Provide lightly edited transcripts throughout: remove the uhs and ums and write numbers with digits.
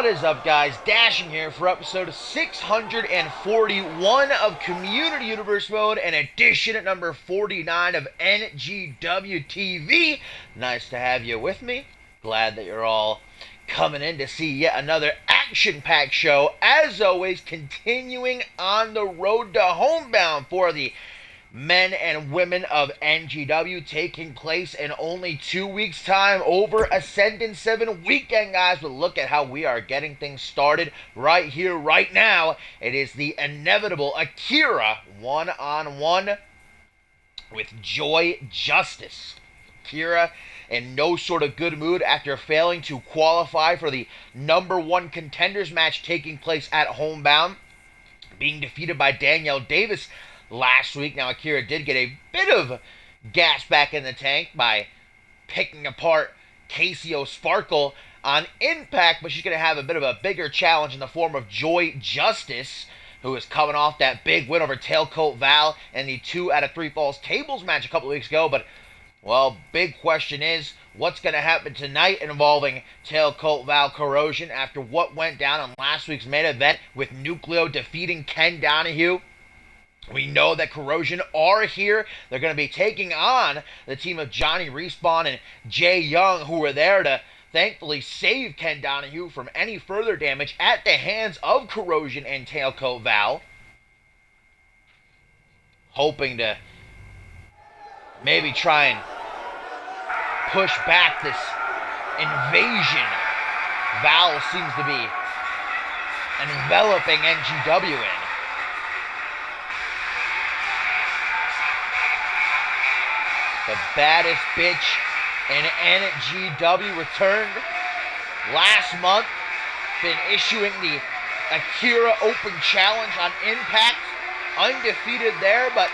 What is up, guys? Dashing here for episode 641 of Community Universe Mode and edition number 49 of NGW TV. Nice to have you with me. Glad that you're all coming in to see yet another action-packed show. As always, continuing on the road to homebound for the men and women of NGW, taking place in only 2 weeks' time over Ascendant 7 weekend, guys. But look at how we are getting things started right here, right now. It is the inevitable Akira one-on-one with Joy Justice. Akira in no sort of good mood after failing to qualify for the #1 contenders match taking place at homebound, being defeated by Danielle Davis last week. Now, Akira did get a bit of gas back in the tank by picking apart Casey O'Sparkle on Impact, but she's going to have a bit of a bigger challenge in the form of Joy Justice, who is coming off that big win over Tailcoat Val in the 2 out of 3 Falls Tables match a couple of weeks ago. But, well, big question is, what's going to happen tonight involving Tailcoat Val Corrosion after what went down in last week's main event with Nucleo defeating Ken Donahue? We know that Corrosion are here. They're going to be taking on the team of Johnny Respawn and Jay Young, who were there to thankfully save Ken Donahue from any further damage at the hands of Corrosion and Tailcoat Val. Hoping to maybe try and push back this invasion Val seems to be enveloping NGW in. The baddest bitch in NGW returned last month. Been issuing the Akira Open Challenge on Impact. Undefeated there, but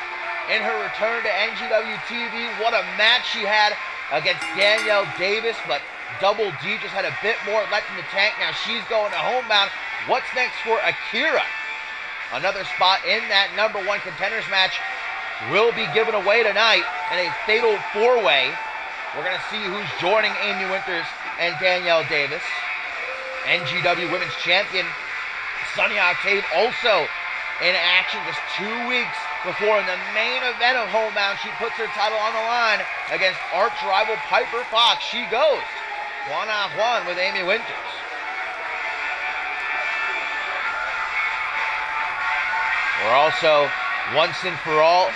in her return to NGW TV, what a match she had against Danielle Davis. But Double D just had a bit more left in the tank. Now she's going to homebound. What's next for Akira? Another spot in that #1 contenders match will be given away tonight in a fatal 4-way. We're going to see who's joining Amy Winters and Danielle Davis. NGW Women's Champion Sunny Octave also in action just 2 weeks before in the main event of homebound. She puts her title on the line against arch rival Piper Fox. She goes one-on-one with Amy Winters. We're also, once and for all,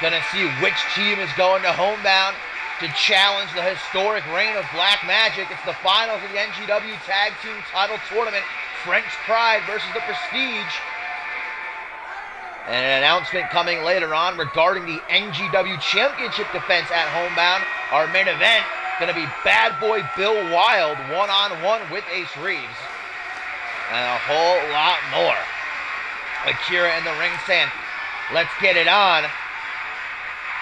gonna see which team is going to homebound to challenge the historic reign of Black Magic. It's the finals of the NGW Tag Team Title Tournament. French Pride versus the Prestige. And an announcement coming later on regarding the NGW Championship defense at homebound. Our main event gonna be Bad Boy Bill Wild one-on-one with Ace Reeves. And a whole lot more. Akira in the ring saying, let's get it on.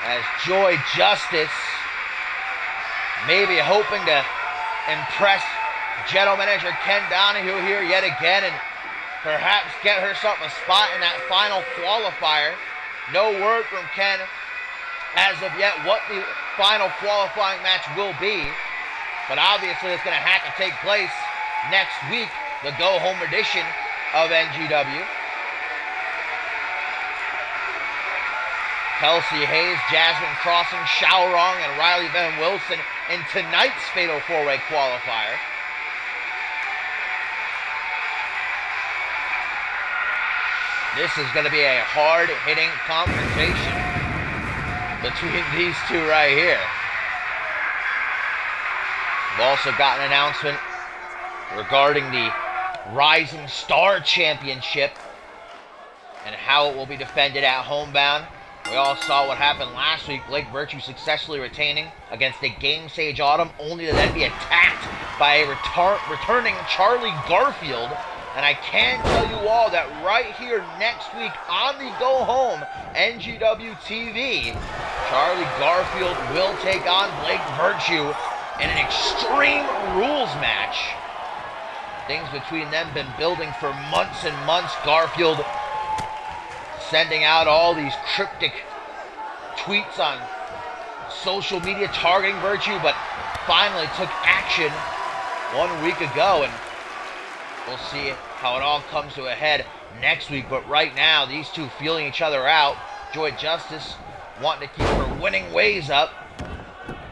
As Joy Justice maybe hoping to impress General Manager Ken Donahue here yet again and perhaps get herself a spot in that final qualifier. No word from Ken as of yet what the final qualifying match will be, but obviously it's going to have to take place next week, the go-home edition of NGW. Kelsey Hayes, Jasmine Crossing, Xiaorong, and Riley Van Wilson in tonight's Fatal 4-Way qualifier. This is going to be a hard-hitting confrontation between these two right here. We've also got an announcement regarding the Rising Star Championship and how it will be defended at homebound. We all saw what happened last week. Blake Virtue successfully retaining against a Game Sage Autumn, only to then be attacked by a returning Charlie Garfield. And I can tell you all that right here next week on the Go Home NGW TV, Charlie Garfield will take on Blake Virtue in an Extreme Rules match. Things between them been building for months and months. Garfield sending out all these cryptic tweets on social media targeting Virtue, but finally took action 1 week ago. And We'll see how it all comes to a head next week. But right now, these two feeling each other out. Joy Justice wanting to keep her winning ways up.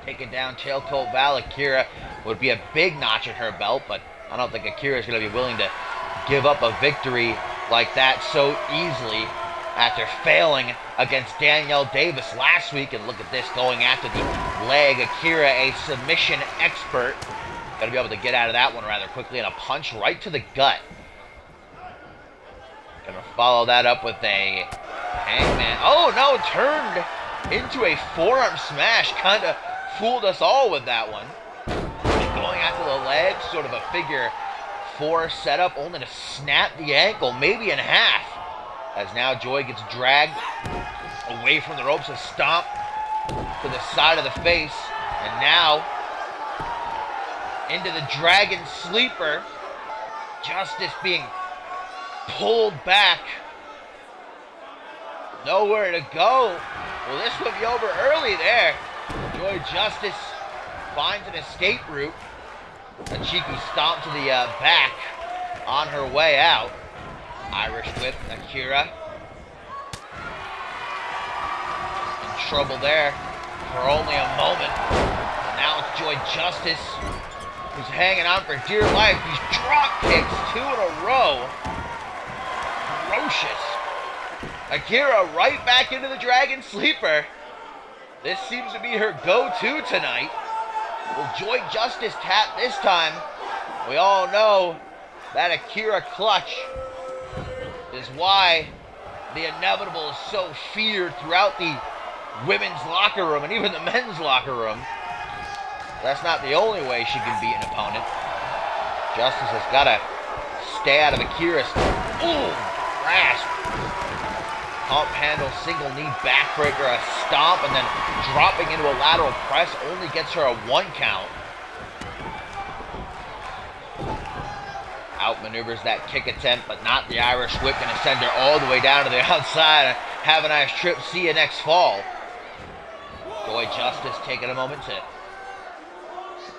Taking down Tailcoat Val. Akira would be a big notch in her belt, but I don't think Akira is going to be willing to give up a victory like that so easily after failing against Danielle Davis last week. And look at this, going after the leg. Akira, a submission expert, going to be able to get out of that one rather quickly, and a punch right to the gut. Going to follow that up with a hangman. Oh no, turned into a forearm smash. Kind of fooled us all with that one. Going after the leg, sort of a figure four setup, only to snap the ankle, maybe in half. As now Joy gets dragged away from the ropes, a stomp to the side of the face, and now into the Dragon Sleeper. Justice being pulled back. Nowhere to go. Well, this would be over early there. Joy Justice finds an escape route. A cheeky stomp to the back on her way out. Irish whip, Akira. In trouble there for only a moment. And now it's Joy Justice who's hanging on for dear life. These drop kicks, 2 in a row. Ferocious. Akira right back into the Dragon Sleeper. This seems to be her go-to tonight. Will Joy Justice tap this time? We all know that Akira clutch is why the inevitable is so feared throughout the women's locker room and even the men's locker room. That's not the only way she can beat an opponent. Justice has got to stay out of Akira's grasp. Pump handle, single knee backbreaker, a stomp, and then dropping into a lateral press only gets her a 1 count. Outmaneuvers that kick attempt, but not the Irish whip. Gonna send her all the way down to the outside. Have a nice trip. See you next fall. Joy Justice taking a moment to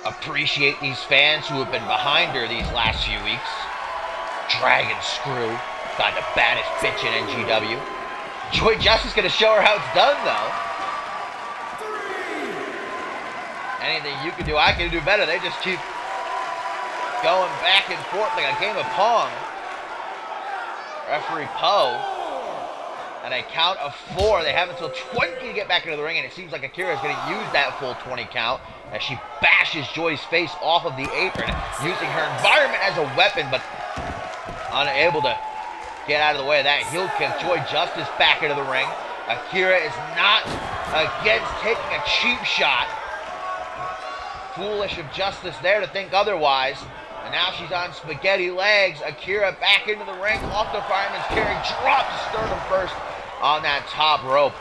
appreciate these fans who have been behind her these last few weeks. Dragon Screw. Got the baddest bitch in NGW. Joy Justice gonna show her how it's done, though. Anything you can do, I can do better. They just keep going back and forth like a game of Pong. Referee Poe. And a count of 4. They have until 20 to get back into the ring, and it seems like Akira is going to use that full 20 count as she bashes Joy's face off of the apron, using her environment as a weapon, but unable to get out of the way of that heel kick. Joy Justice back into the ring. Akira is not against taking a cheap shot. Foolish of Justice there to think otherwise. And now she's on spaghetti legs. Akira back into the ring, off the fireman's carry, drops sternum first on that top rope.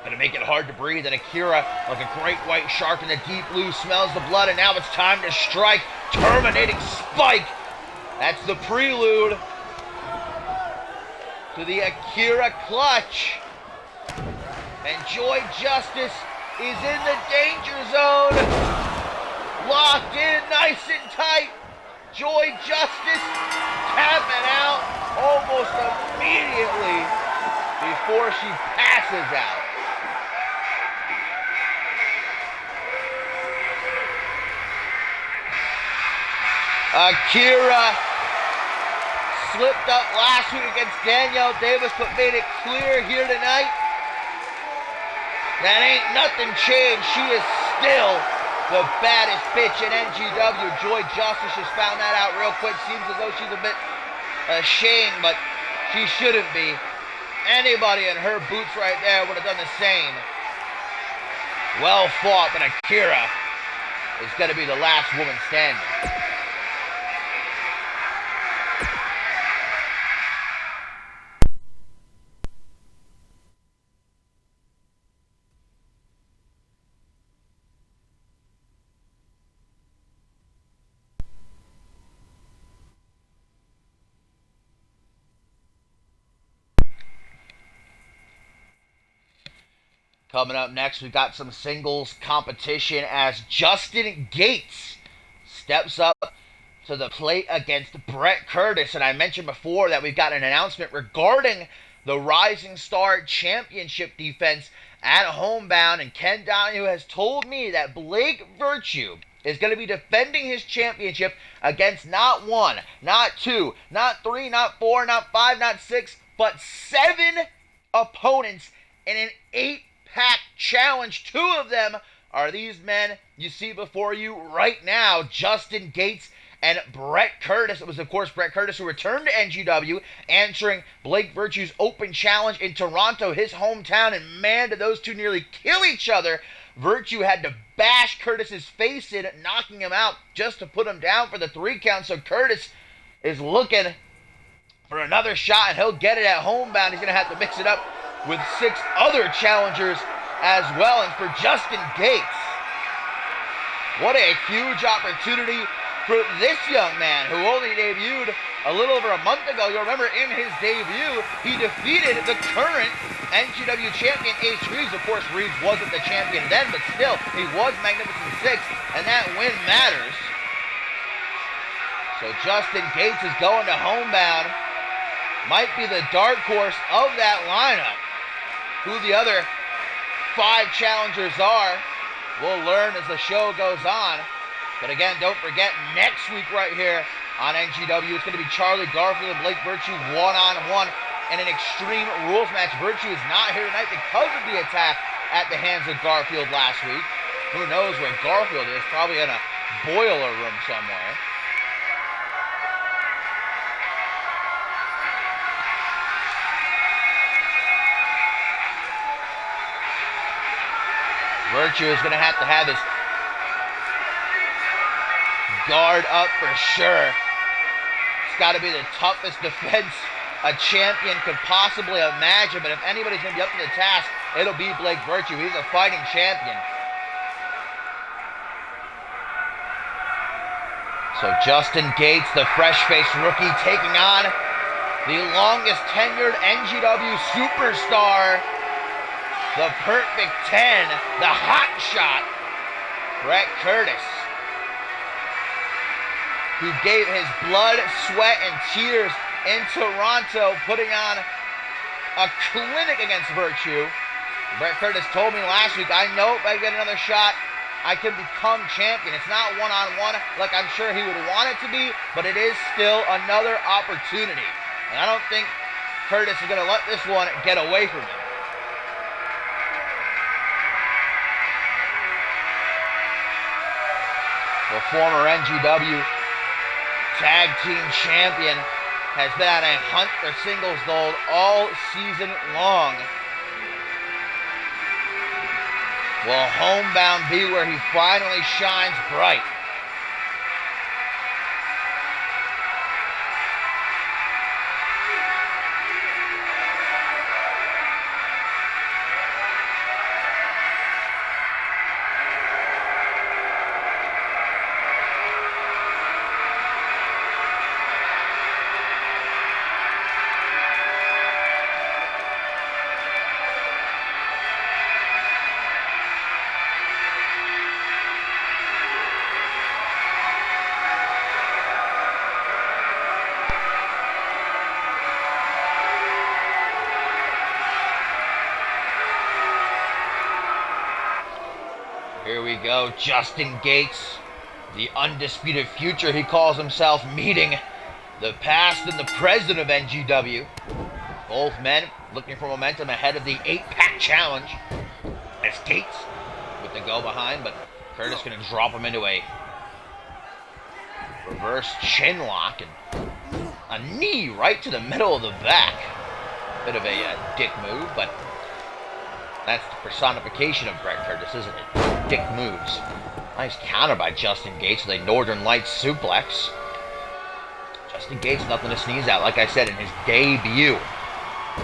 Gonna make it hard to breathe, and Akira, like a great white shark in the deep blue, smells the blood, and now it's time to strike. Terminating spike. That's the prelude to the Akira clutch. And Joy Justice is in the danger zone. Locked in nice and tight. Joy Justice tapping out almost immediately before she passes out. Akira slipped up last week against Danielle Davis, but made it clear here tonight that ain't nothing changed. She is still the baddest bitch in NGW. Joy Justice just found that out real quick. Seems as though she's a bit ashamed, but she shouldn't be. Anybody in her boots right there would have done the same. Well fought, but Akira is going to be the last woman standing. Coming up next, we've got some singles competition as Justin Gates steps up to the plate against Brett Curtis. And I mentioned before that we've got an announcement regarding the Rising Star Championship defense at Homebound. And Ken Donahue has told me that Blake Virtue is going to be defending his championship against not one, not two, not three, not four, not five, not six, but 7 opponents in an 8-pack challenge. 2 of them are these men you see before you right now, Justin Gates and Brett Curtis. It was, of course, Brett Curtis who returned to NGW, answering Blake Virtue's open challenge in Toronto, his hometown, and man, did those two nearly kill each other. Virtue had to bash Curtis's face in, knocking him out just to put him down for the 3 count. So Curtis is looking for another shot, and he'll get it at Homebound. He's going to have to mix it up with 6 other challengers as well. And for Justin Gates, what a huge opportunity for this young man who only debuted a little over a month ago. You'll remember in his debut, he defeated the current NGW champion, Ace Reeves. Of course, Reeves wasn't the champion then, but still, he was Magnificent Six, and that win matters. So Justin Gates is going to Homebound. Might be the dark horse of that lineup. Who the other 5 challengers are, we'll learn as the show goes on. But again, don't forget, next week right here on NGW, it's going to be Charlie Garfield and Blake Virtue one-on-one in an Extreme Rules match. Virtue is not here tonight because of the attack at the hands of Garfield last week. Who knows where Garfield is? Probably in a boiler room somewhere. Virtue is going to have his guard up for sure. It's got to be the toughest defense a champion could possibly imagine, but if anybody's going to be up to the task, it'll be Blake Virtue. He's a fighting champion. So Justin Gates, the fresh-faced rookie, taking on the longest tenured NGW superstar, the Perfect 10, the hot shot, Brett Curtis, who gave his blood, sweat, and tears in Toronto, putting on a clinic against Virtue. Brett Curtis told me last week, I know if I get another shot, I can become champion. It's not one-on-one like I'm sure he would want it to be, but it is still another opportunity. And I don't think Curtis is going to let this one get away from him. The former NGW Tag Team Champion has been on a hunt for singles gold all season long. Will Homebound be where he finally shines bright? Here we go, Justin Gates, the undisputed future he calls himself, meeting the past and the present of NGW. Both men looking for momentum ahead of the 8-pack challenge. As Gates with the go behind, but Curtis going to drop him into a reverse chin lock and a knee right to the middle of the back. Bit of a dick move, but that's the personification of Brett Curtis, isn't it? Dick moves. Nice counter by Justin Gates with a Northern Lights suplex. Justin Gates, nothing to sneeze at. Like I said, in his debut,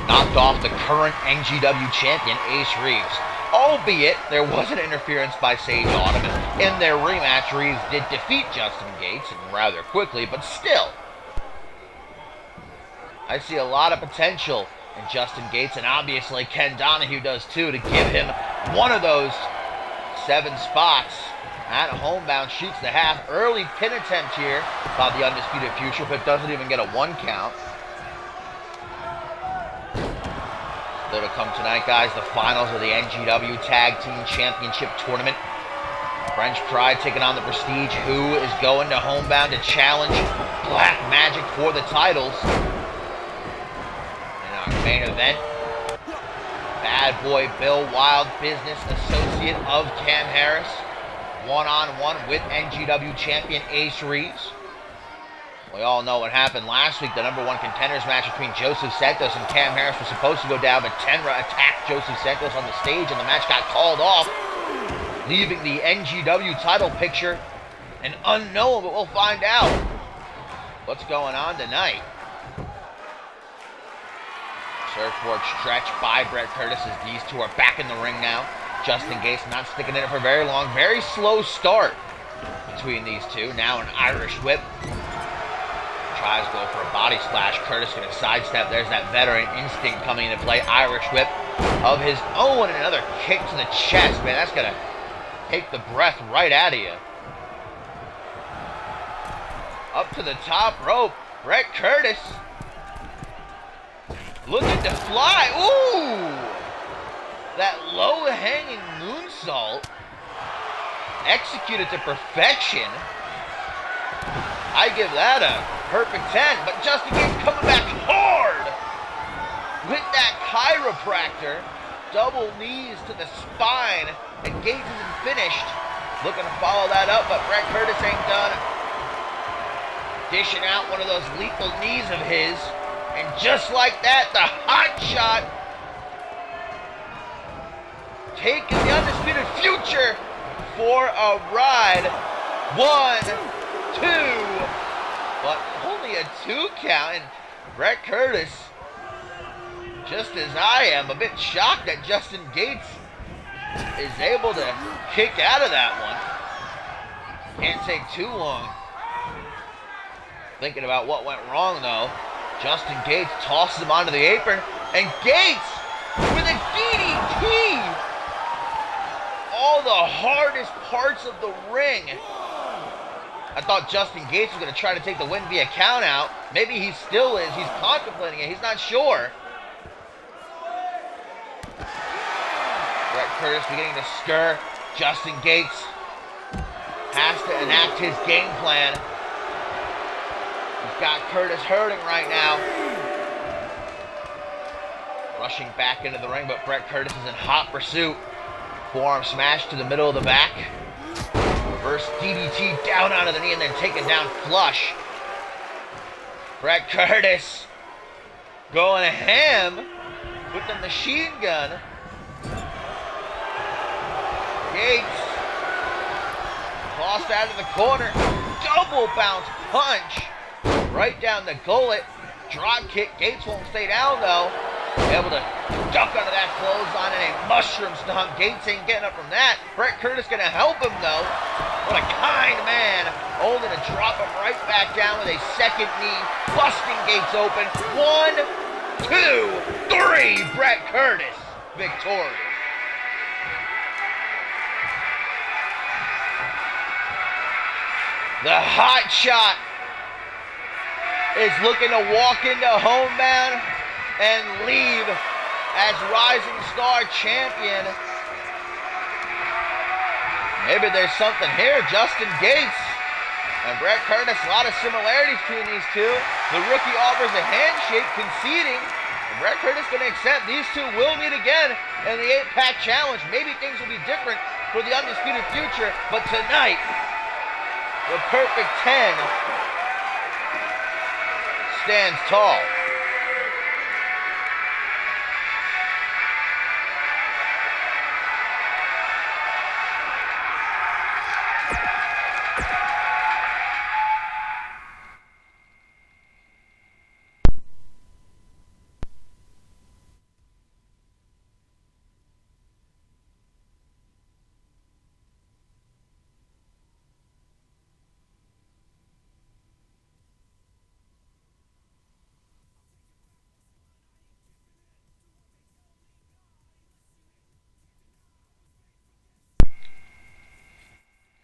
knocked off the current NGW champion, Ace Reeves. Albeit, there was an interference by Sage Ottoman. In their rematch, Reeves did defeat Justin Gates, and rather quickly, but still. I see a lot of potential in Justin Gates, and obviously Ken Donahue does too, to give him one of those 7 spots At homebound, shoots the half. Early pin attempt here by the Undisputed Future, but doesn't even get a 1 count. Still to come tonight, guys, the finals of the NGW Tag Team Championship Tournament. French Pride taking on the Prestige, who is going to homebound to challenge Black Magic for the titles. In our main event, Bad Boy Bill, Wild Business associate of Cam Harris, one-on-one with NGW champion Ace Reeves. We all know what happened last week. The number 1 contenders match between Joseph Santos and Cam Harris was supposed to go down, but Tenra attacked Joseph Santos on the stage and the match got called off, leaving the NGW title picture an unknown, but we'll find out what's going on tonight. Surfboard stretch by Brett Curtis as these two are back in the ring now. Justin Gates not sticking in it for very long. Very slow start between these two. Now an Irish whip. Tries to go for a body splash. Curtis going to sidestep. There's that veteran instinct coming into play. Irish whip of his own. And another kick to the chest. Man, that's going to take the breath right out of you. Up to the top rope. Brett Curtis looking to fly. Ooh! That low-hanging moonsault executed to perfection. I give that a perfect 10, but Justin Gates coming back hard with that chiropractor. Double knees to the spine, and Gates isn't finished. Looking to follow that up, but Brett Curtis ain't done. Dishing out one of those lethal knees of his, and just like that, the hot shot taking the Undisputed Future for a ride. 1, 2, but only a 2 count, and Brett Curtis, just as I am, a bit shocked that Justin Gates is able to kick out of that one. Can't take too long. Thinking about what went wrong, though. Justin Gates tosses him onto the apron, and Gates with a DDT! All the hardest parts of the ring. I thought Justin Gates was going to try to take the win via count out. Maybe he still is. He's contemplating it. He's not sure. Brett Curtis beginning to stir. Justin Gates has to enact his game plan. He's got Curtis hurting right now. Rushing back into the ring, but Brett Curtis is in hot pursuit. Forearm smash to the middle of the back. Reverse DDT down onto the knee and then taken down flush. Brett Curtis going ham with the machine gun. Gates tossed out of the corner. Double bounce punch right down the gullet. Drop kick. Gates won't stay down though. Able to duck under that clothesline and a mushroom stomp. Gates ain't getting up from that. Brett Curtis gonna help him though. What a kind man. Only to drop him right back down with a second knee, busting Gates open. 1, 2, 3. Brett Curtis victorious. The hot shot is looking to walk into homebound and leave as Rising Star champion. Maybe there's something here. Justin Gates and Brett Curtis, a lot of similarities between these two. The rookie offers a handshake, conceding. And Brett Curtis going to accept. These two will meet again in the 8-pack challenge. Maybe things will be different for the Undisputed Future, but tonight, the perfect 10 stands tall.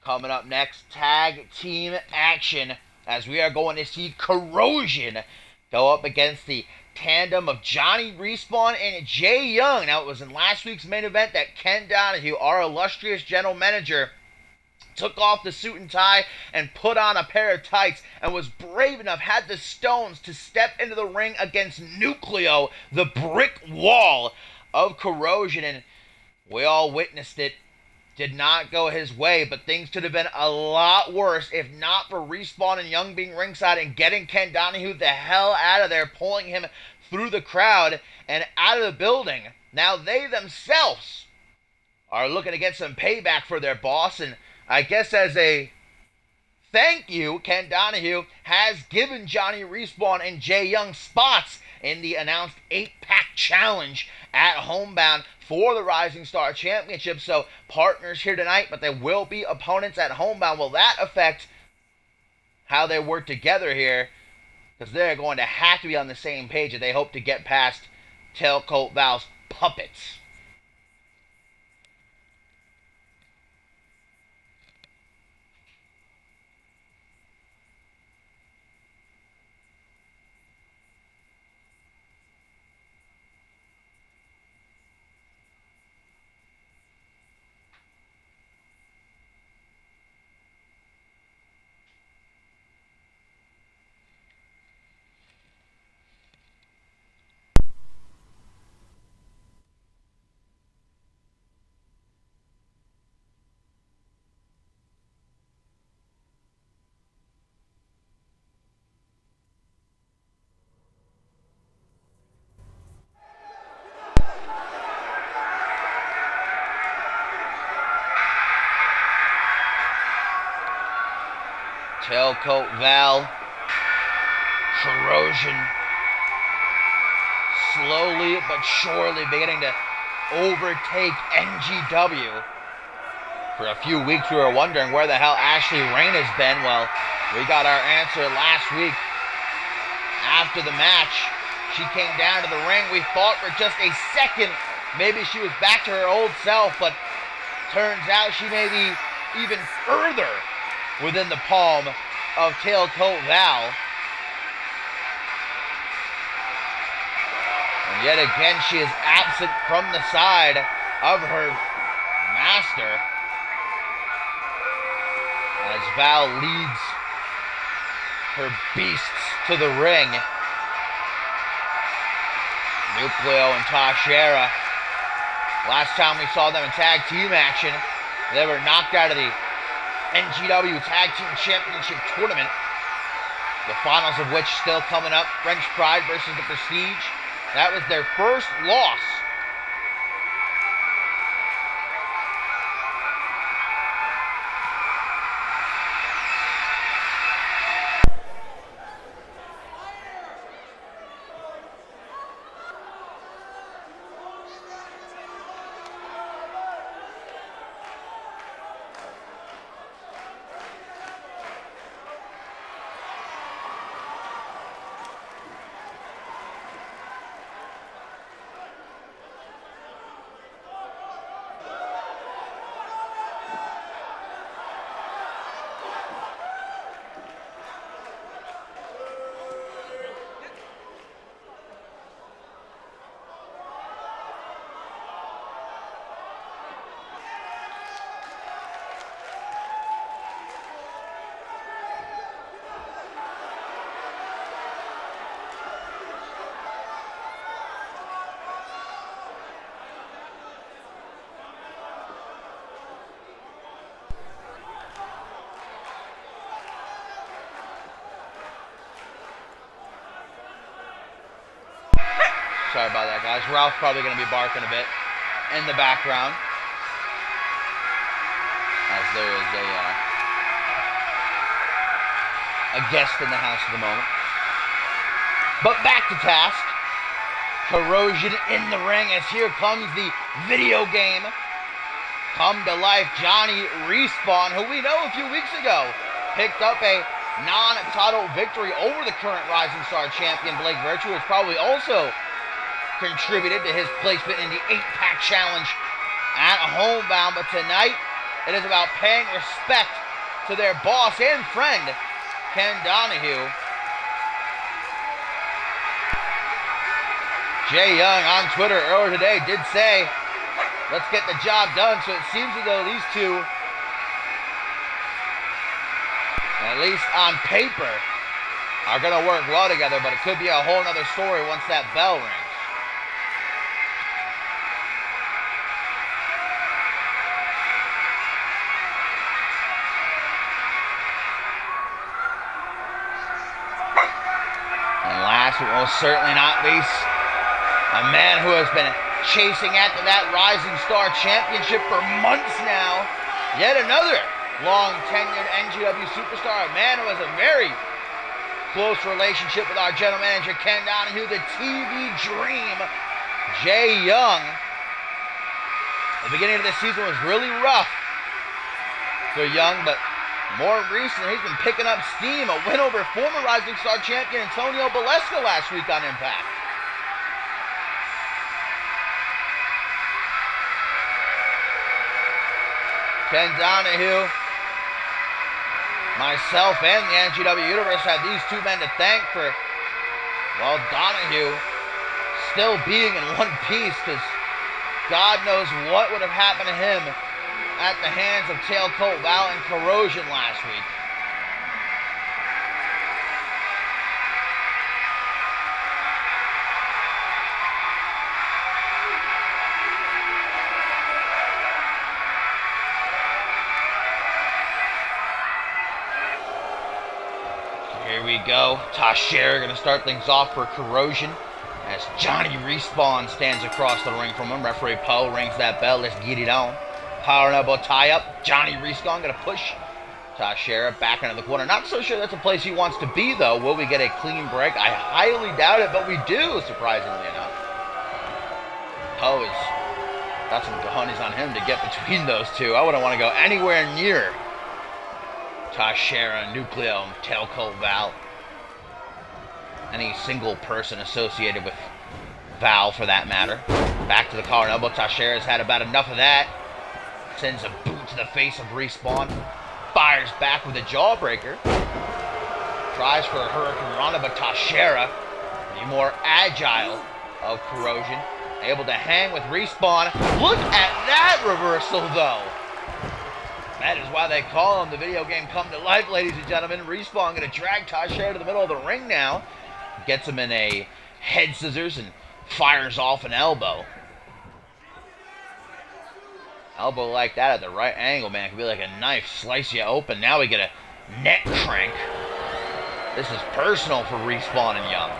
Coming up next, tag team action, as we are going to see Corrosion go up against the tandem of Johnny Respawn and Jay Young. Now, it was in last week's main event that Ken Donahue, our illustrious general manager, took off the suit and tie and put on a pair of tights and was brave enough, had the stones to step into the ring against Nucleo, the brick wall of Corrosion, and we all witnessed it. Did not go his way, but things could have been a lot worse if not for Respawn and Young being ringside and getting Ken Donahue the hell out of there, pulling him through the crowd and out of the building. Now they themselves are looking to get some payback for their boss, and I guess as a thank you, Ken Donahue has given Johnny Respawn and Jay Young spots in the announced 8-pack challenge at Homebound for the Rising Star Championship. So partners here tonight, but there will be opponents at Homebound. Will that affect how they work together here? Because they're going to have to be on the same page if they hope to get past Tailcoat Val's puppets. Tailcoat Val, Corrosion, slowly but surely beginning to overtake NGW. For a few weeks we were wondering where the hell Ashley Rain has been. Well, we got our answer last week. After the match, she came down to the ring. We thought for just a second maybe she was back to her old self, but turns out she may be even further within the palm of Tailcoat Val. And yet again, she is absent from the side of her master as Val leads her beasts to the ring. Nucleo and Tashera. Last time we saw them in tag team action, they were knocked out of the NGW Tag Team Championship Tournament. The finals of which still coming up. French Pride versus the Prestige. That was their first loss. Sorry about that, guys. Ralph's probably going to be barking a bit in the background, as there is a guest in the house at the moment. But back to task. Corrosion in the ring as here comes the video game. Come to life, Johnny Respawn, who we know a few weeks ago picked up a non-title victory over the current Rising Star champion Blake Virtue, who probably also contributed to his placement in the 8-pack challenge at Homebound. But tonight, It is about paying respect to their boss and friend, Ken Donahue. Jay Young on Twitter earlier today did say, let's get the job done. So it seems as though these two, at least on paper, are going to work well together, but it could be a whole nother story once that bell rings. And last but most certainly not least, a man who has been chasing after that Rising Star Championship for months now. Yet another long-tenured NGW superstar, a man who has a very close relationship with our general manager, Ken Donahue, the TV dream, Jay Young. The beginning of this season was really rough for Young, but more recently, he's been picking up steam. A win over former Rising Star champion Antonio Baleska last week on Impact. Ken Donahue, myself, and the NGW Universe have these two men to thank for, well, Donahue still being in one piece, because God knows what would have happened to him at the hands of Tailcoat Val and Corrosion last week. Here we go. Tashera going to start things off for Corrosion as Johnny Respawn stands across the ring from him. Referee Poe rings that bell. Let's get it on. Power and elbow tie up. Johnny Respawn going to push Tashera back into the corner. Not so sure that's a place he wants to be, though. Will we get a clean break? I highly doubt it, but we do, surprisingly enough. Poe has got some cojones on him to get between those two. I wouldn't want to go anywhere near Tashera, Nucleo, and Tailcoat Val. Any single person associated with Val, for that matter. Back to the collar and elbow. Tashera's had about enough of that. Sends a boot to the face of Respawn. Fires back with a jawbreaker. Tries for a Hurricane Rana, but Tashera, the more agile of Corrosion, able to hang with Respawn. Look at that reversal, though. That is why they call him the video game come to life, ladies and gentlemen. Respawn going to drag Tashera to the middle of the ring now. Gets him in a head scissors and fires off an elbow. Elbow like that at the right angle, man, could be like a knife, slice you open. Now we get a neck crank. This is personal for Respawn and Young.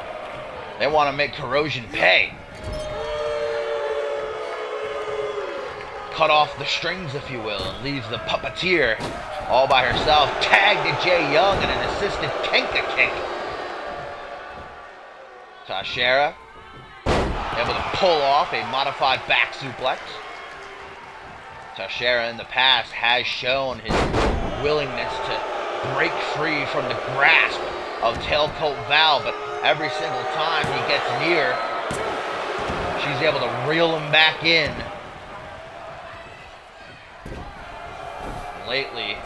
They want to make Corrosion pay. Cut off the strings, if you will, and leaves the puppeteer all by herself. Tag to Jay Young and an assisted Kenka kick. Tashera able to pull off a modified back suplex. Tashera in the past has shown his willingness to break free from the grasp of Tailcoat Val, but every single time he gets near, she's able to reel him back in. Lately,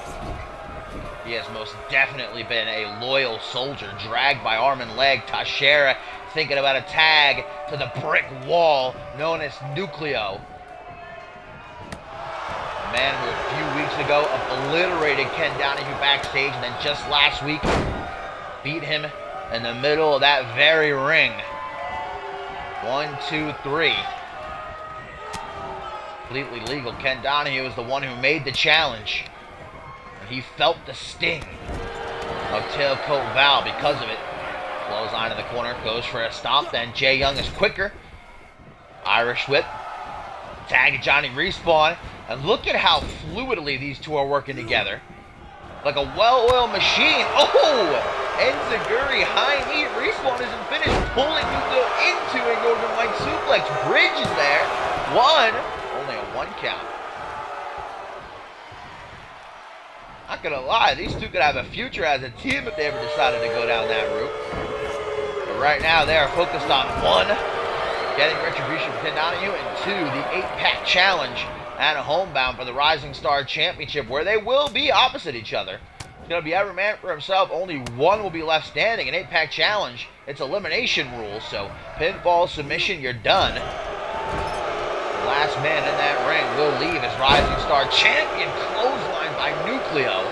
he has most definitely been a loyal soldier, dragged by arm and leg. Tashera thinking about a tag to the brick wall known as Nucleo. A man who a few weeks ago obliterated Ken Donahue backstage, and then just last week beat him in the middle of that very ring. 1, 2, 3. Completely legal. Ken Donahue is the one who made the challenge. And he felt the sting of Tailcoat Val because of it. Clothesline in the corner, goes for a stomp. Then Jay Young is quicker. Irish whip. Tag of Johnny Respawn. And look at how fluidly these two are working together. Like a well-oiled machine. Oh! Enziguri high knee. Respawn isn't finished. Pulling Nucleo into a Northern Light suplex. Bridge is there. One. Only a 1 count. Not gonna lie, these two could have a future as a team if they ever decided to go down that route. But right now they are focused on 1, getting retribution for Ken Donahue, and 2, the 8-pack challenge and homebound for the Rising Star Championship, where they will be opposite each other. It's going to be every man for himself. Only one will be left standing. An 8-pack challenge. It's elimination rules, so pinfall, submission, you're done. The last man in that ring will leave as Rising Star Champion, clotheslined by Nucleo.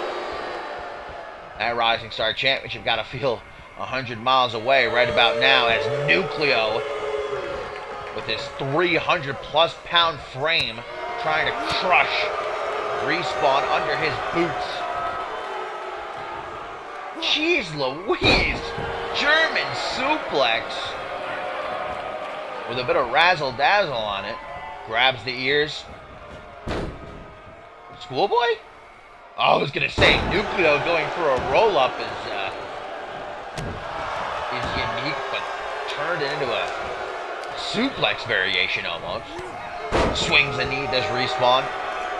That Rising Star Championship got to feel 100 miles away right about now, as Nucleo, with his 300-plus pound frame, trying to crush Respawn under his boots. Jeez Louise! German suplex with a bit of razzle-dazzle on it. Grabs the ears. Schoolboy? Oh, I was going to say, Nucleo going for a roll-up is unique, but turned it into a suplex variation almost. Swings the knee, does Respawn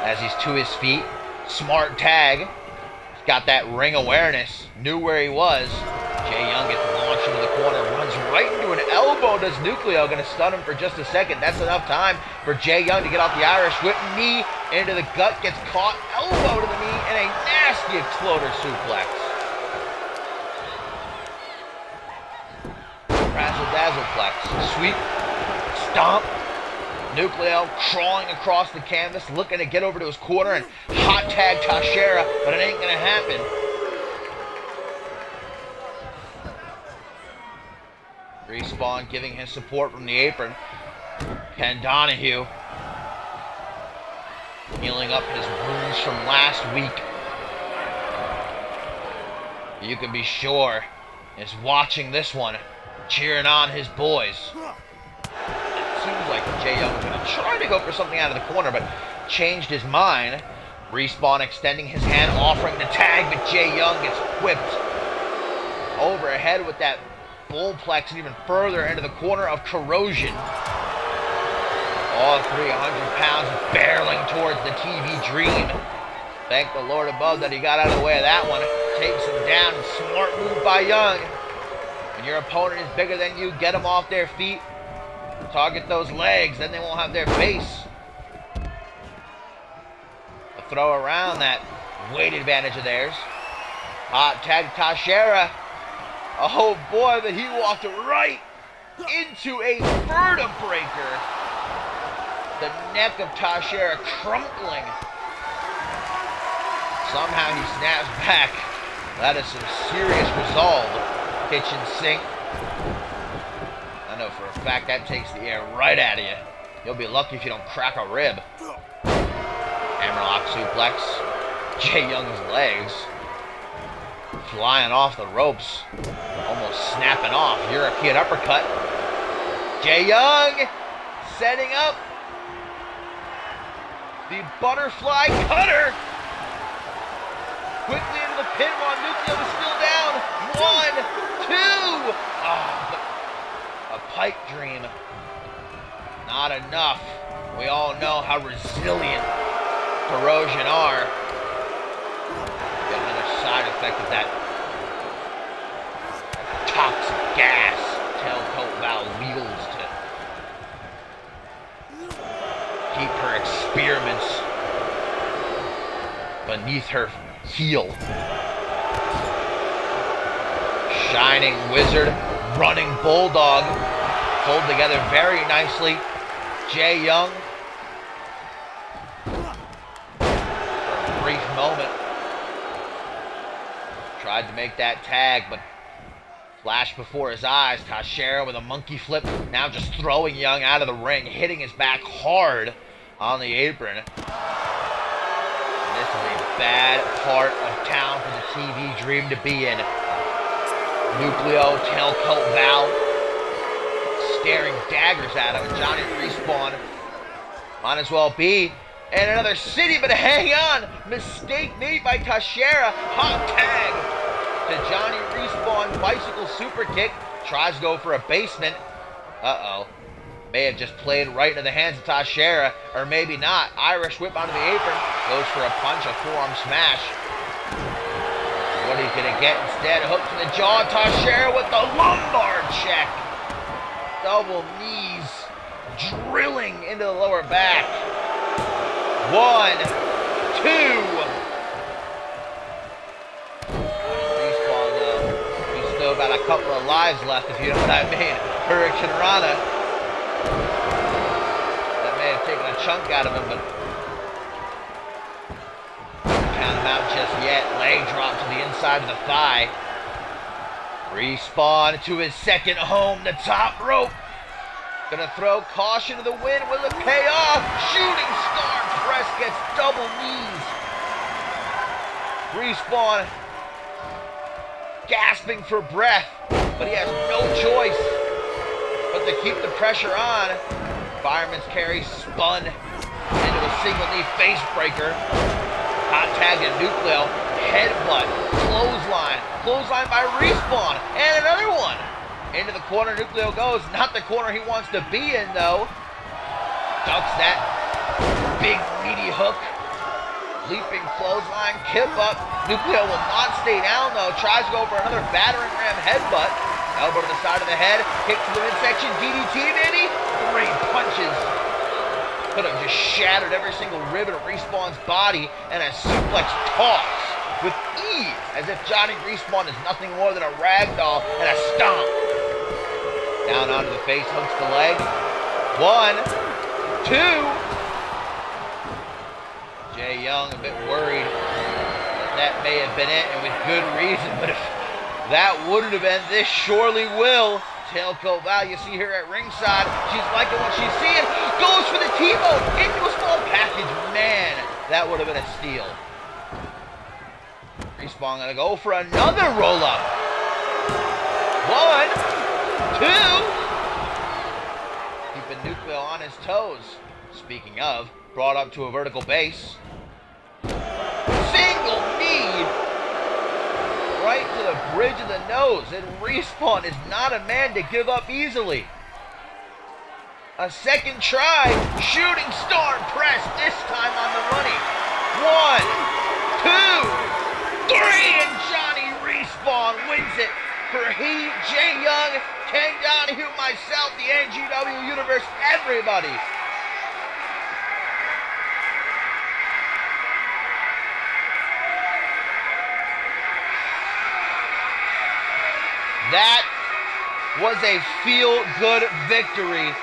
as he's to his feet. Smart tag. He's got that ring awareness. Knew where he was. Jay Young gets launched into the corner. Runs right into an elbow. Does Nucleo. Going to stun him for just a second. That's enough time for Jay Young to get off the Irish whip. Knee into the gut. Gets caught. Elbow to the knee. And a nasty exploder suplex. Razzle-dazzleplex. Sweep. Stomp. Nucleo crawling across the canvas, looking to get over to his corner and hot tag Tashera, but it ain't gonna happen. Respawn giving his support from the apron. Ken Donahue healing up his wounds from last week. You can be sure is watching this one, cheering on his boys. Seems like Jay Young was going to try to go for something out of the corner, but changed his mind. Respawn extending his hand, offering the tag, but Jay Young gets whipped overhead with that bullplex and even further into the corner of Corrosion. All 300 pounds barreling towards the TV Dream. Thank the Lord above that he got out of the way of that one. Takes him down. Smart move by Young. When your opponent is bigger than you, get them off their feet. Target those legs, then they won't have their base. A throw around that weight advantage of theirs. Hot tag Tashera. Oh boy, but he walked right into a vertebraker. The neck of Tashera crumpling. Somehow he snaps back. That is some serious resolve. Kitchen sink. I know for a fact that takes the air right out of you. You'll be lucky if you don't crack a rib. Hammerlock suplex. Jay Young's legs flying off the ropes. Almost snapping off. European uppercut. Jay Young setting up the butterfly cutter. Quickly into the pin while Nucleo is still down. 1, 2. Oh, a pipe dream. Not enough. We all know how resilient Corrosion are. Get another side effect of that toxic gas tailcoat valve wields to keep her experiments beneath her heel. Shining Wizard, running Bulldog, pulled together very nicely. Jay Young, for a brief moment, tried to make that tag, but flashed before his eyes. Tashera with a monkey flip, now just throwing Young out of the ring, hitting his back hard on the apron. This is a bad part of town for the TV Dream to be in. Nucleo, tailcoat valve, staring daggers at him. Johnny Respawn might as well be in another city, but hang on. Mistake made by Tashera. Hot tag to Johnny Respawn. Bicycle super kick. Tries to go for a basement. Uh-oh. May have just played right into the hands of Tashera, or maybe not. Irish whip onto the apron. Goes for a punch, a forearm smash. What he's going to get instead? Hook to the jaw. Tashera with the lumbar check. Double knees drilling into the lower back. 1, 2. Respawn, he's still got a couple of lives left, if you know what I mean. Hurricane Rana. That may have taken a chunk out of him, but count him out just yet. Leg drop to the inside of the thigh. Respawn to his second home, the top rope. Gonna throw caution to the wind. Will it pay off? Shooting star press gets double knees. Respawn gasping for breath, but he has no choice but to keep the pressure on. Fireman's carry spun into a single knee face breaker. Hot tag to Nucleo. Headbutt. Clothesline. Clothesline by Respawn. And another one. Into the corner Nucleo goes. Not the corner he wants to be in, though. Ducks that big meaty hook. Leaping clothesline. Kip up. Nucleo will not stay down, though. Tries to go for another battering ram headbutt. Elbow to the side of the head. Kick to the midsection. DDT, maybe? 3 punches. Could have just shattered every single rib in Respawn's body, and a suplex toss with ease, as if Johnny Respawn is nothing more than a ragdoll, and a stomp. Down onto the face, hooks the leg. 1, 2. Jay Young a bit worried that may have been it, and with good reason, but if that wouldn't have been, this surely will. Tailcoat Val, you see her at ringside. She's liking what she's seeing. Goes for the T-bone into a small package. Man, that would have been a steal. Respawn gonna go for another roll-up. 1, 2. Keeping Nucleo on his toes. Speaking of, brought up to a vertical base. Single knee. Right to the bridge of the nose, and Respawn is not a man to give up easily. A second try, shooting star press, this time on the money. 1, 2, 3, and Johnny Respawn wins it for he, Jay Young, Ken Donahue, myself, the NGW Universe, everybody. That was a feel-good victory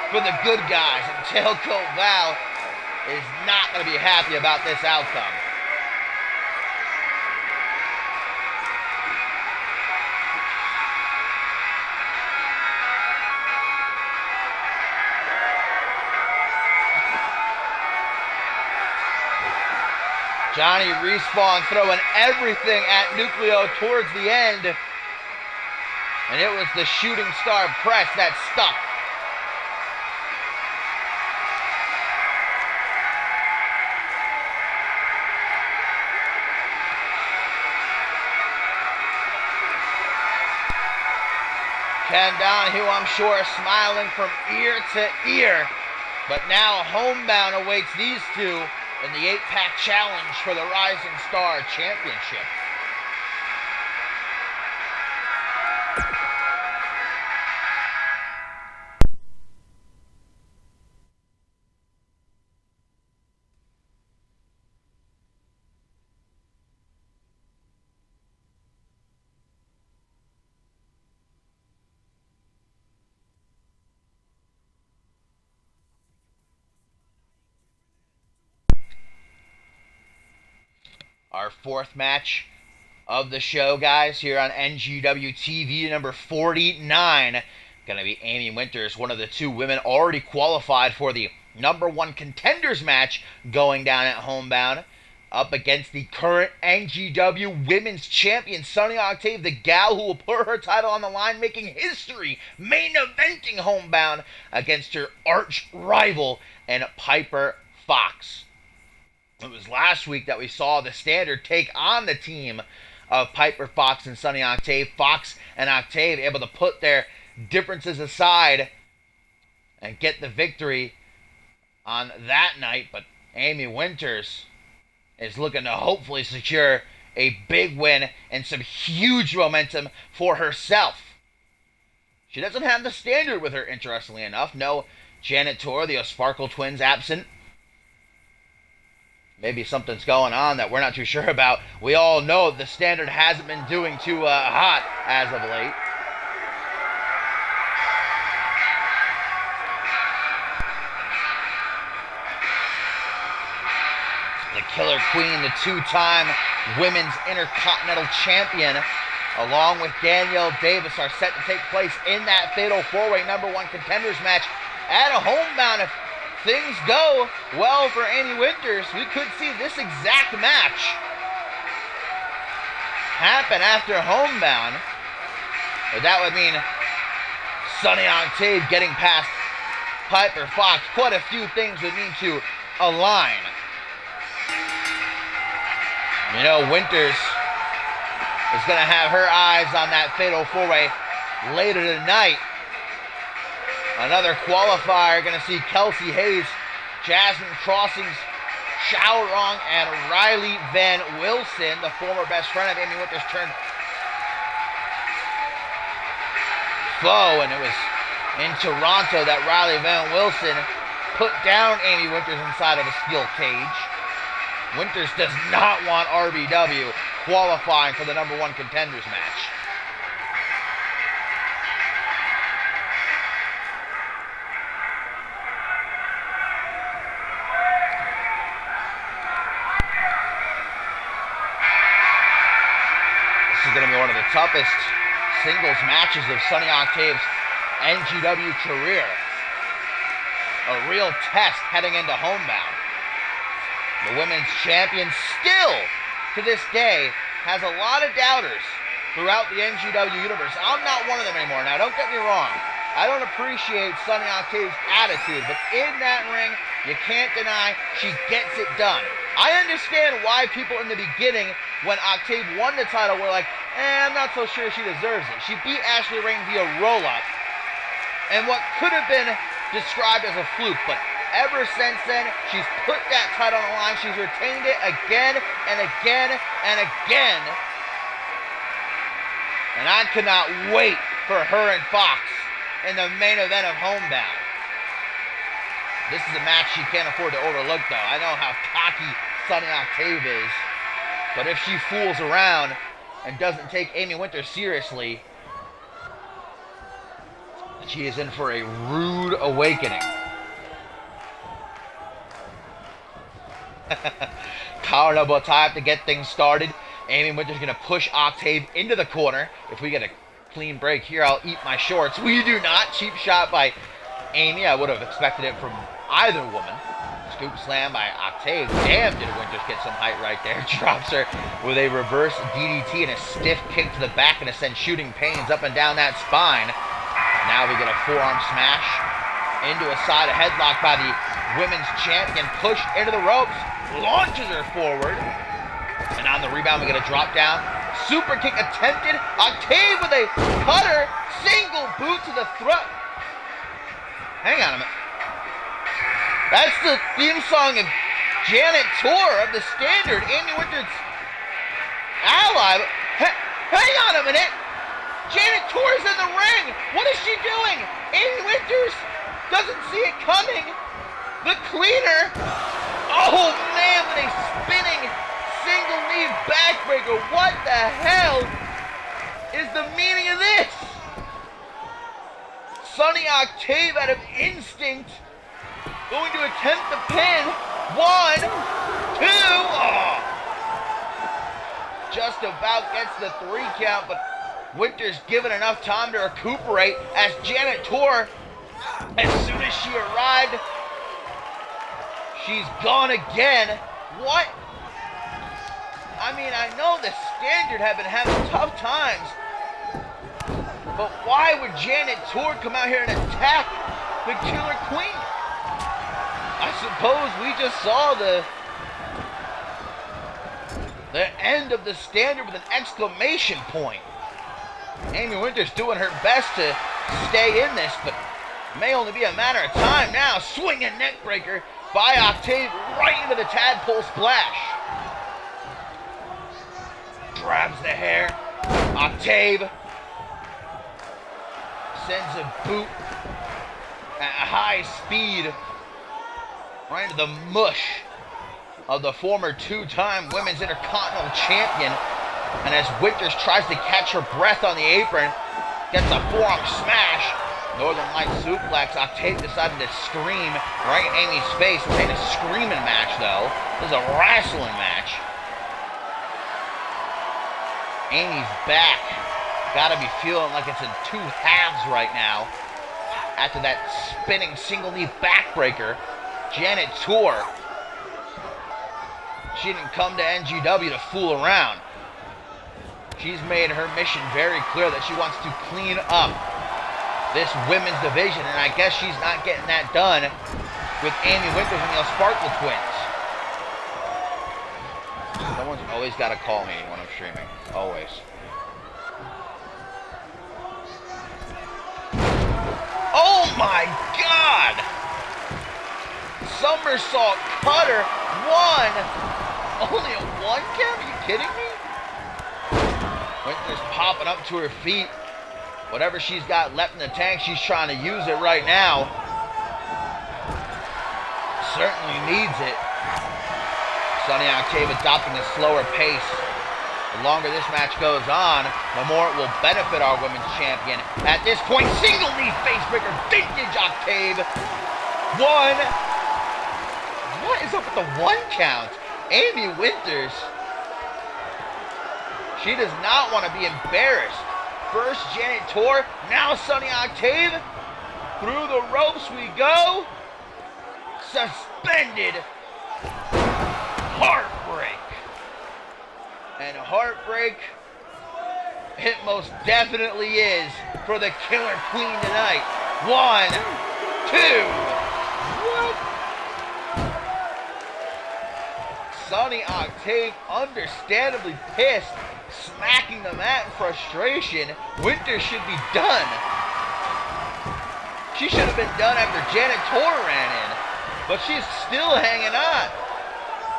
for the good guys, and Tailcoat Val is not going to be happy about this outcome. Johnny Respawn throwing everything at Nucleo towards the end. And it was the shooting star press that stuck. Ken Donahue, I'm sure, smiling from ear to ear. But now homebound awaits these two in the 8-pack challenge for the Rising Star Championship. Our 4th match of the show, guys, here on NGW TV, number 49. Going to be Amy Winters, one of the 2 women already qualified for the number 1 contenders match going down at homebound, up against the current NGW Women's Champion, Sunny Octave, the gal who will put her title on the line, making history, main eventing homebound against her arch rival and Piper Fox. It was last week that we saw the Standard take on the team of Piper Fox and Sunny Octave. Fox and Octave able to put their differences aside and get the victory on that night. But Amy Winters is looking to hopefully secure a big win and some huge momentum for herself. She doesn't have the Standard with her, interestingly enough. No Janet Tor, the O'Sparkle twins, absent. maybe something's going on that we're not too sure about. We all know the standard hasn't been doing too hot as of late. The Killer Queen, the two-time Women's Intercontinental Champion, along with Danielle Davis, are set to take place in that Fatal 4-Way #1 Contenders match at a homebound. If things go well for Amy Winters, we could see this exact match happen after homebound. But that would mean Sunny Octave getting past Piper Fox. Quite a few things would need to align. You know, Winters is going to have her eyes on that Fatal 4-Way later tonight. Another qualifier, going to see Kelsey Hayes, Jasmine Crossings, Xiao Rong, and Riley Van Wilson, the former best friend of Amy Winters, turned foe. And it was in Toronto that Riley Van Wilson put down Amy Winters inside of a steel cage. Winters does not want RBW qualifying for the #1 Contenders match. This is going to be one of the toughest singles matches of Sunny Octave's NGW career. A real test heading into homebound. The women's champion still, to this day, has a lot of doubters throughout the NGW universe. I'm not one of them anymore. Now, don't get me wrong. I don't appreciate Sunny Octave's attitude, but in that ring, you can't deny she gets it done. I understand why people in the beginning, when Octave won the title, were like, I'm not so sure she deserves it. She beat Ashley Rain via roll-up, and what could have been described as a fluke, but ever since then, she's put that title on the line. She's retained it again and again and again. And I cannot wait for her and Fox in the main event of homebound. This is a match she can't afford to overlook, though. I know how cocky Sunny Octave is, but if she fools around and doesn't take Amy Winters seriously, she is in for a rude awakening. Collar elbow tie to get things started. Amy Winters going to push Octave into the corner. If we get a clean break here, I'll eat my shorts. We do not. Cheap shot by Amy. I would have expected it from either woman. Scoop slam by Octave. Damn, did Winters get some height right there. Drops her with a reverse DDT and a stiff kick to the back, and it sends shooting pains up and down that spine. Now we get a forearm smash into a side headlock by the women's champion. Pushed into the ropes. Launches her forward. And on the rebound, we get a drop down. Super kick attempted. Octave with a cutter. Single boot to the throat. Hang on a minute. That's the theme song of Janet Tour of the Standard, Amy Winters' ally. Hang on a minute. Janet Tour's in the ring. What is she doing? Amy Winters doesn't see it coming. The cleaner. Oh man, with a spinning single knee backbreaker. What the hell is the meaning of this? Sunny Octave out of instinct going to attempt the pin. 1, 2. Oh. Just about gets the 3 count, but Winters given enough time to recuperate as Janet Tour, as soon as she arrived, she's gone again. What? I mean, I know the Standard have been having tough times, but why would Janet Tour come out here and attack the Killer Queen? I suppose we just saw the end of the Standard with an exclamation point. Amy Winters doing her best to stay in this, but it may only be a matter of time now. Swinging neck breaker by Octave right into the tadpole splash. Grabs the hair. Octave sends a boot at high speed right into the mush of the former two-time Women's Intercontinental Champion. And as Winters tries to catch her breath on the apron, gets a forearm smash. Northern Light suplex. Octave decided to scream right in Amy's face. This ain't a screaming match, though. This is a wrestling match. Amy's back. Gotta be feeling like it's in two halves right now. After that spinning single knee backbreaker. Janet Tour. She didn't come to NGW to fool around. She's made her mission very clear that she wants to clean up this women's division, and I guess she's not getting that done with Amy Winters and the Sparkle Twins. Someone's always got to call me when I'm streaming. Always. Oh my God! Somersault cutter. One. Only a one count? Are you kidding me? Winters popping up to her feet. Whatever she's got left in the tank, she's trying to use it right now. Certainly needs it. Sonny Octave adopting a slower pace. The longer this match goes on, the more it will benefit our women's champion. At this point, single knee facebreaker, vintage Octave. One. What is up with the one count? Amy Winters. She does not want to be embarrassed. First Janet Tour, now Sonny Octave. Through the ropes we go. Suspended. Heartbreak. And heartbreak, it most definitely is for the Killer Queen tonight. 1, 2. What? Sonny Octave understandably pissed. Smacking the mat in frustration. Winters should be done. She should have been done after Janet Tour ran in. But she's still hanging on.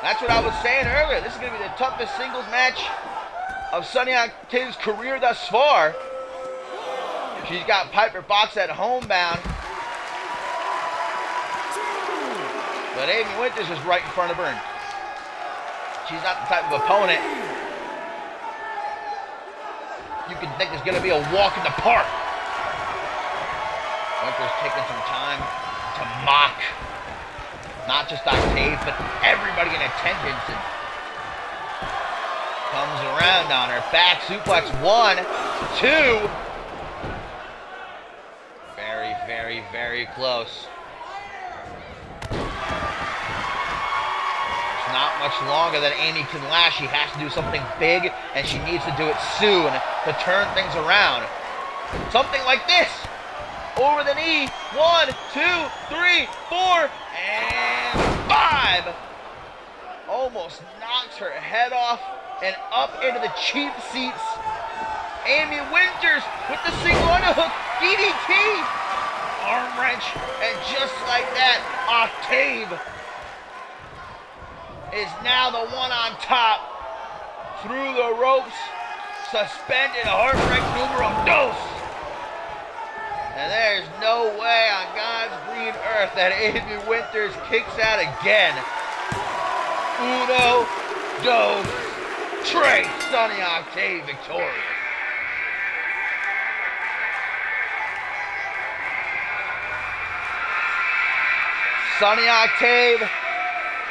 That's what I was saying earlier. This is going to be the toughest singles match of Sonny Octave's career thus far. She's got Piper Fox at homebound. But Amy Winters is right in front of her. She's not the type of opponent you can think is going to be a walk in the park. Winters taking some time to mock not just Octave, but everybody in attendance. And comes around on her. Back suplex. 1, 2. Very, very, very close. Not much longer than Amy can last. She has to do something big, and she needs to do it soon to turn things around. Something like this. Over the knee. 1, 2, 3, 4, and 5. Almost knocks her head off and up into the cheap seats. Amy Winters with the single underhook. DDT. Arm wrench. And just like that, Octave is now the one on top. Through the ropes, suspended, heartbreak numero dos. And there's no way on God's green earth that Amy Winters kicks out again. 1, 2, 3, Sonny Octave victorious. Sonny Octave,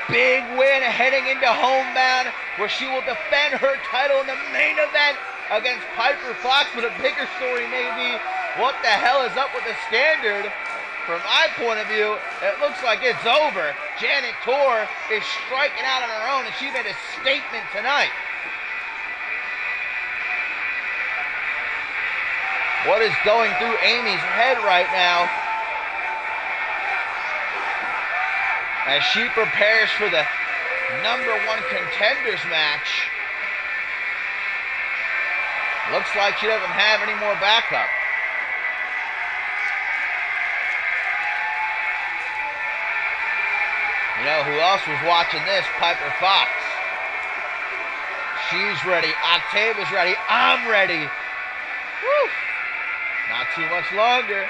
big win heading into homebound, where she will defend her title in the main event against Piper Fox. But a bigger story may be, what the hell is up with the standard? From my point of view, it looks like it's over. Janet Tour is striking out on her own, and she made a statement tonight. What is going through Amy's head right now as she prepares for the #1 contenders match? Looks like she doesn't have any more backup. You know who else was watching this? Piper Fox. She's ready. Octave is ready. I'm ready. Woo! Not too much longer.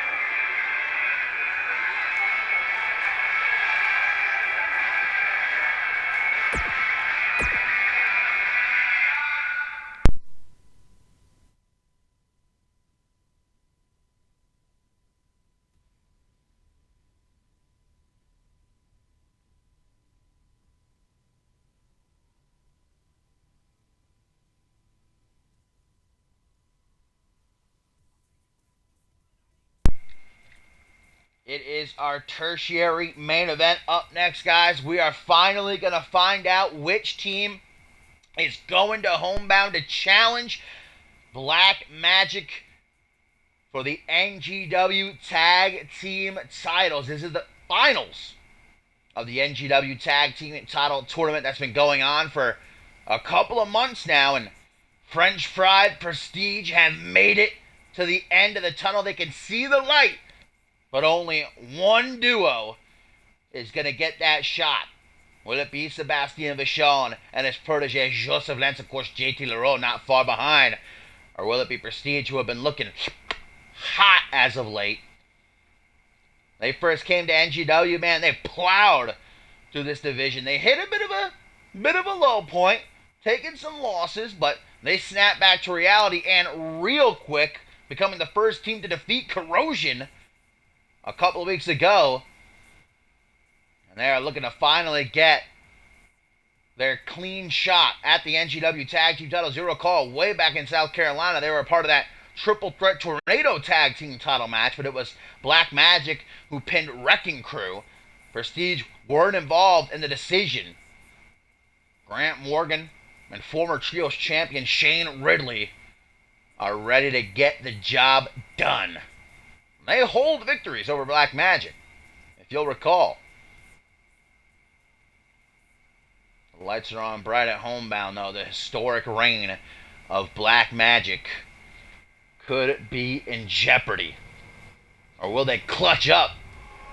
It is our tertiary main event. Up next, guys, we are finally going to find out which team is going to homebound to challenge Black Magic for the NGW Tag Team titles. This is the finals of the NGW Tag Team title tournament that's been going on for a couple of months now, and French Pride Prestige have made it to the end of the tunnel. They can see the light, but only one duo is going to get that shot. Will it be Sebastien Vachon and his protege Joseph Lance, of course JT Leroux not far behind? Or will it be Prestige, who have been looking hot as of late? They first came to NGW, man, they plowed through this division. They hit a bit of a low point, taking some losses, but they snapped back to reality and real quick, becoming the first team to defeat Corrosion a couple of weeks ago. And they are looking to finally get their clean shot at the NGW Tag Team titles. You'll recall way back in South Carolina, they were a part of that Triple Threat Tornado Tag Team title match, but it was Black Magic who pinned Wrecking Crew. Prestige weren't involved in the decision. Grant Morgan and former Trios champion Shane Ridley are ready to get the job done. They hold victories over Black Magic, if you'll recall. The lights are on bright at homebound, though. The historic reign of Black Magic could be in jeopardy. Or will they clutch up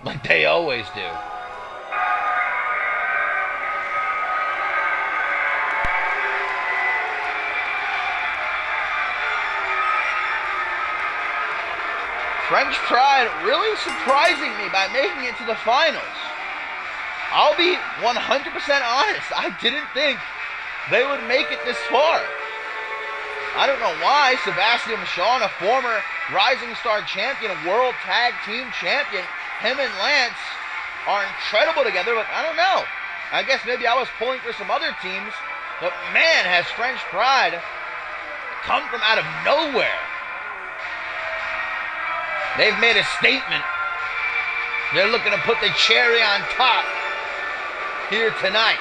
like they always do? French Pride really surprising me by making it to the finals. I'll be 100% honest. I didn't think they would make it this far. I don't know why. Sebastien Vachon, a former Rising Star champion, a World Tag Team champion, him and Lance are incredible together, but I don't know. I guess maybe I was pulling for some other teams, but man, has French Pride come from out of nowhere. They've made a statement. They're looking to put the cherry on top here tonight.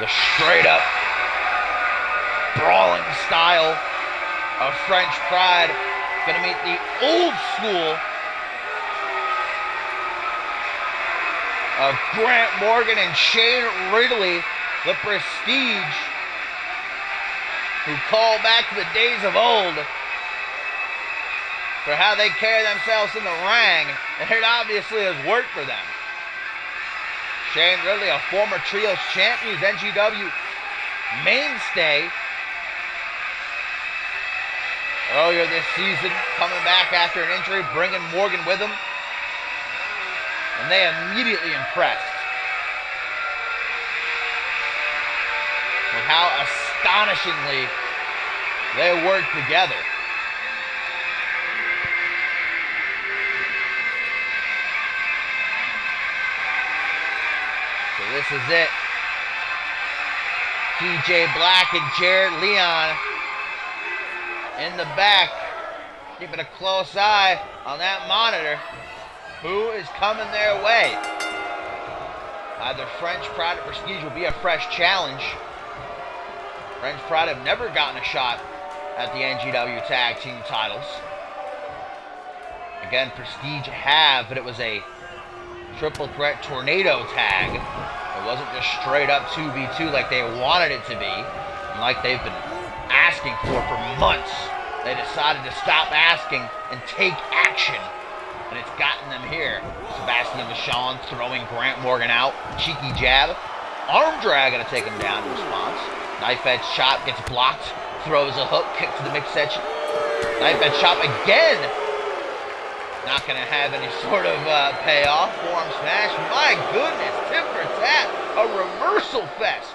The straight up brawling style of French Pride gonna meet the old school of Grant Morgan and Shane Ridley, the Prestige, who call back to the days of old for how they carry themselves in the ring, and it obviously has worked for them. Shane Ridley, a former Trios champion, NGW mainstay earlier this season, coming back after an injury, bringing Morgan with him. And they immediately impressed with how astonishingly they work together. So this is it. TJ Black and Jared Leon in the back, keeping a close eye on that monitor. Who is coming their way? Either French Pride or Prestige will be a fresh challenge. French Pride have never gotten a shot at the NGW Tag Team titles. Again, Prestige have, but it was a triple threat tornado tag. It wasn't just straight up 2v2 like they wanted it to be, and like they've been asking for months. They decided to stop asking and take action. And it's gotten them here. Sebastien Vachon throwing Grant Morgan out. Cheeky jab. Arm drag gonna take him down in response. Knife edge chop gets blocked. Throws a hook. Kick to the midsection. Knife edge chop again. Not gonna have any sort of payoff. Forearm smash. My goodness. Tip for tat. A reversal fest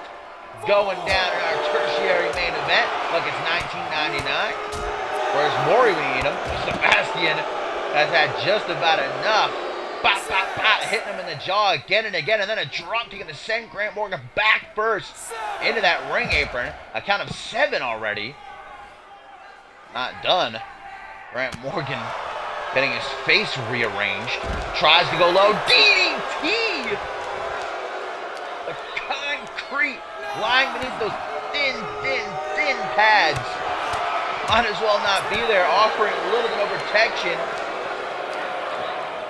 going down in our tertiary main event like it's 1999. Whereas Maury, we need him. Sebastien has had just about enough Bop, bop, bop, hitting him in the jaw again and again, and then a drop kick to send Grant Morgan back first into that ring apron. A count of 7 already. Not done. Grant Morgan getting his face rearranged. Tries to go low. DDT! The concrete lying beneath those thin pads. Might as well not be there, offering a little bit of protection.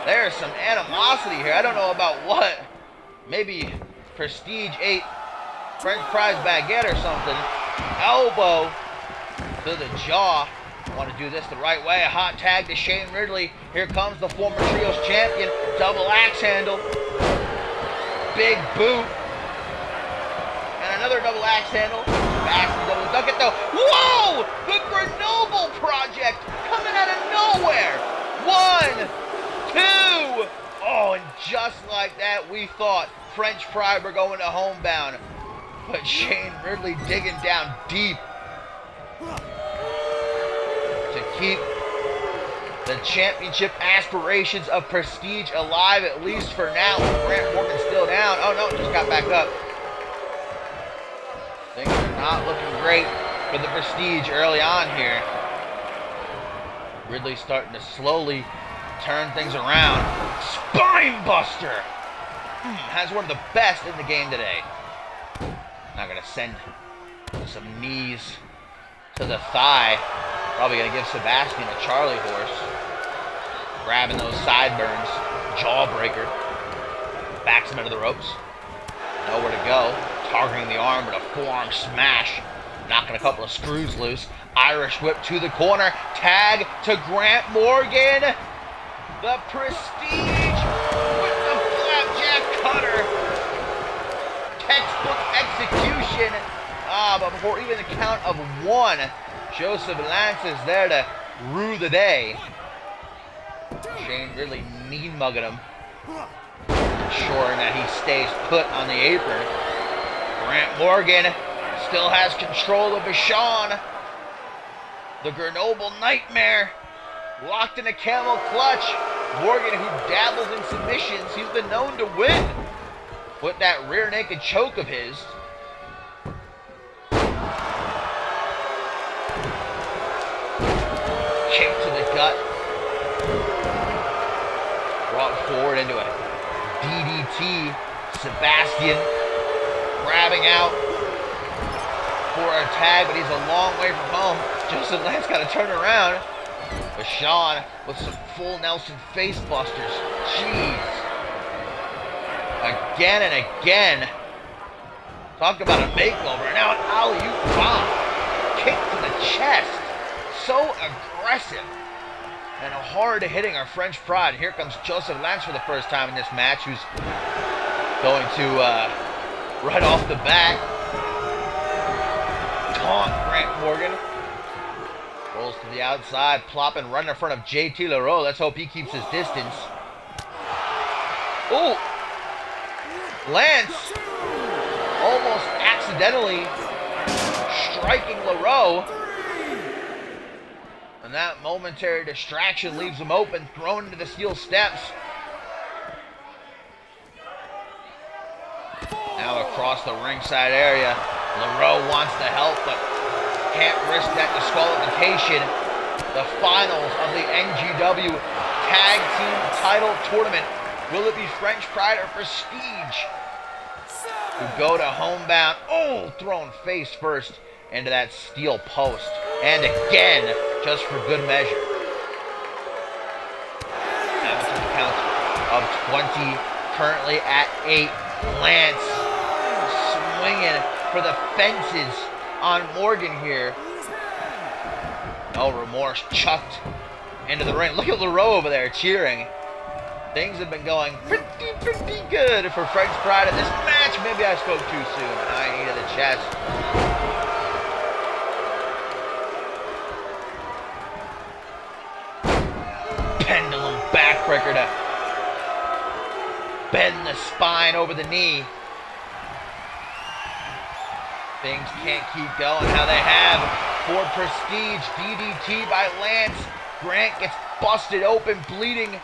There's some animosity here. I don't know about what. Maybe Prestige ate French fries baguette or something. Elbow to the jaw. Want to do this the right way. A hot tag to Shane Ridley. Here comes the former Trios champion. Double axe handle. Big boot. And another double axe handle. Fast double duck it though. Whoa! The Grenoble Project coming out of nowhere. 1, 2. Oh, and just like that, we thought French Pride were going to homebound. But Shane Ridley digging down deep to keep the championship aspirations of Prestige alive, at least for now. Grant Morgan's still down. Oh no, just got back up. Things are not looking great for the Prestige early on here. Ridley starting to slowly turn things around. Spine buster! Has one of the best in the game today. Not gonna send some knees to the thigh. Probably gonna give Sebastian a Charlie horse. Grabbing those sideburns. Jawbreaker. Backs him into the ropes. Nowhere to go. Targeting the arm with a forearm smash. Knocking a couple of screws loose. Irish whip to the corner. Tag to Grant Morgan. The Prestige with the flapjack cutter. Textbook execution. But before even the count of 1, Joseph Lance is there to rue the day. Shane really mean mugging him. Ensuring that he stays put on the apron. Grant Morgan still has control of Vachon. The Grenoble Nightmare locked in a camel clutch. Morgan, who dabbles in submissions, he's been known to win with that rear naked choke of his. Kick to the gut. Brought forward into a DDT. Sebastian grabbing out for a tag, but he's a long way from home. Joseph Lance got to turn around. Vachon with some full Nelson face busters. Jeez. Again and again. Talk about a makeover. Now an alley-oop bomb. Kick to the chest. So aggressive. And hard hitting our French Pride. Here comes Joseph Lance for the first time in this match, who's going to, right off the bat, taunt Grant Morgan. Rolls to the outside, plopping right in front of JT Leroux. Let's hope he keeps his distance. Ooh! Lance almost accidentally striking Leroux. And that momentary distraction leaves him open, thrown into the steel steps. Now across the ringside area. Leroux wants the help, but can't risk that disqualification. The finals of the NGW Tag Team Title Tournament. Will it be French Pride or Prestige who go to homebound? Oh, thrown face first into that steel post. And again, just for good measure. Amateur count of 20, currently at 8. Lance swinging for the fences on Morgan here. No remorse, chucked into the ring. Look at Leroux over there cheering. Things have been going pretty good for French Pride in this match. Maybe I spoke too soon. High knee to the chest. Pendulum backbreaker to bend the spine over the knee. Things can't keep going how they have for Prestige. DDT by Lance. Grant gets busted open, bleeding.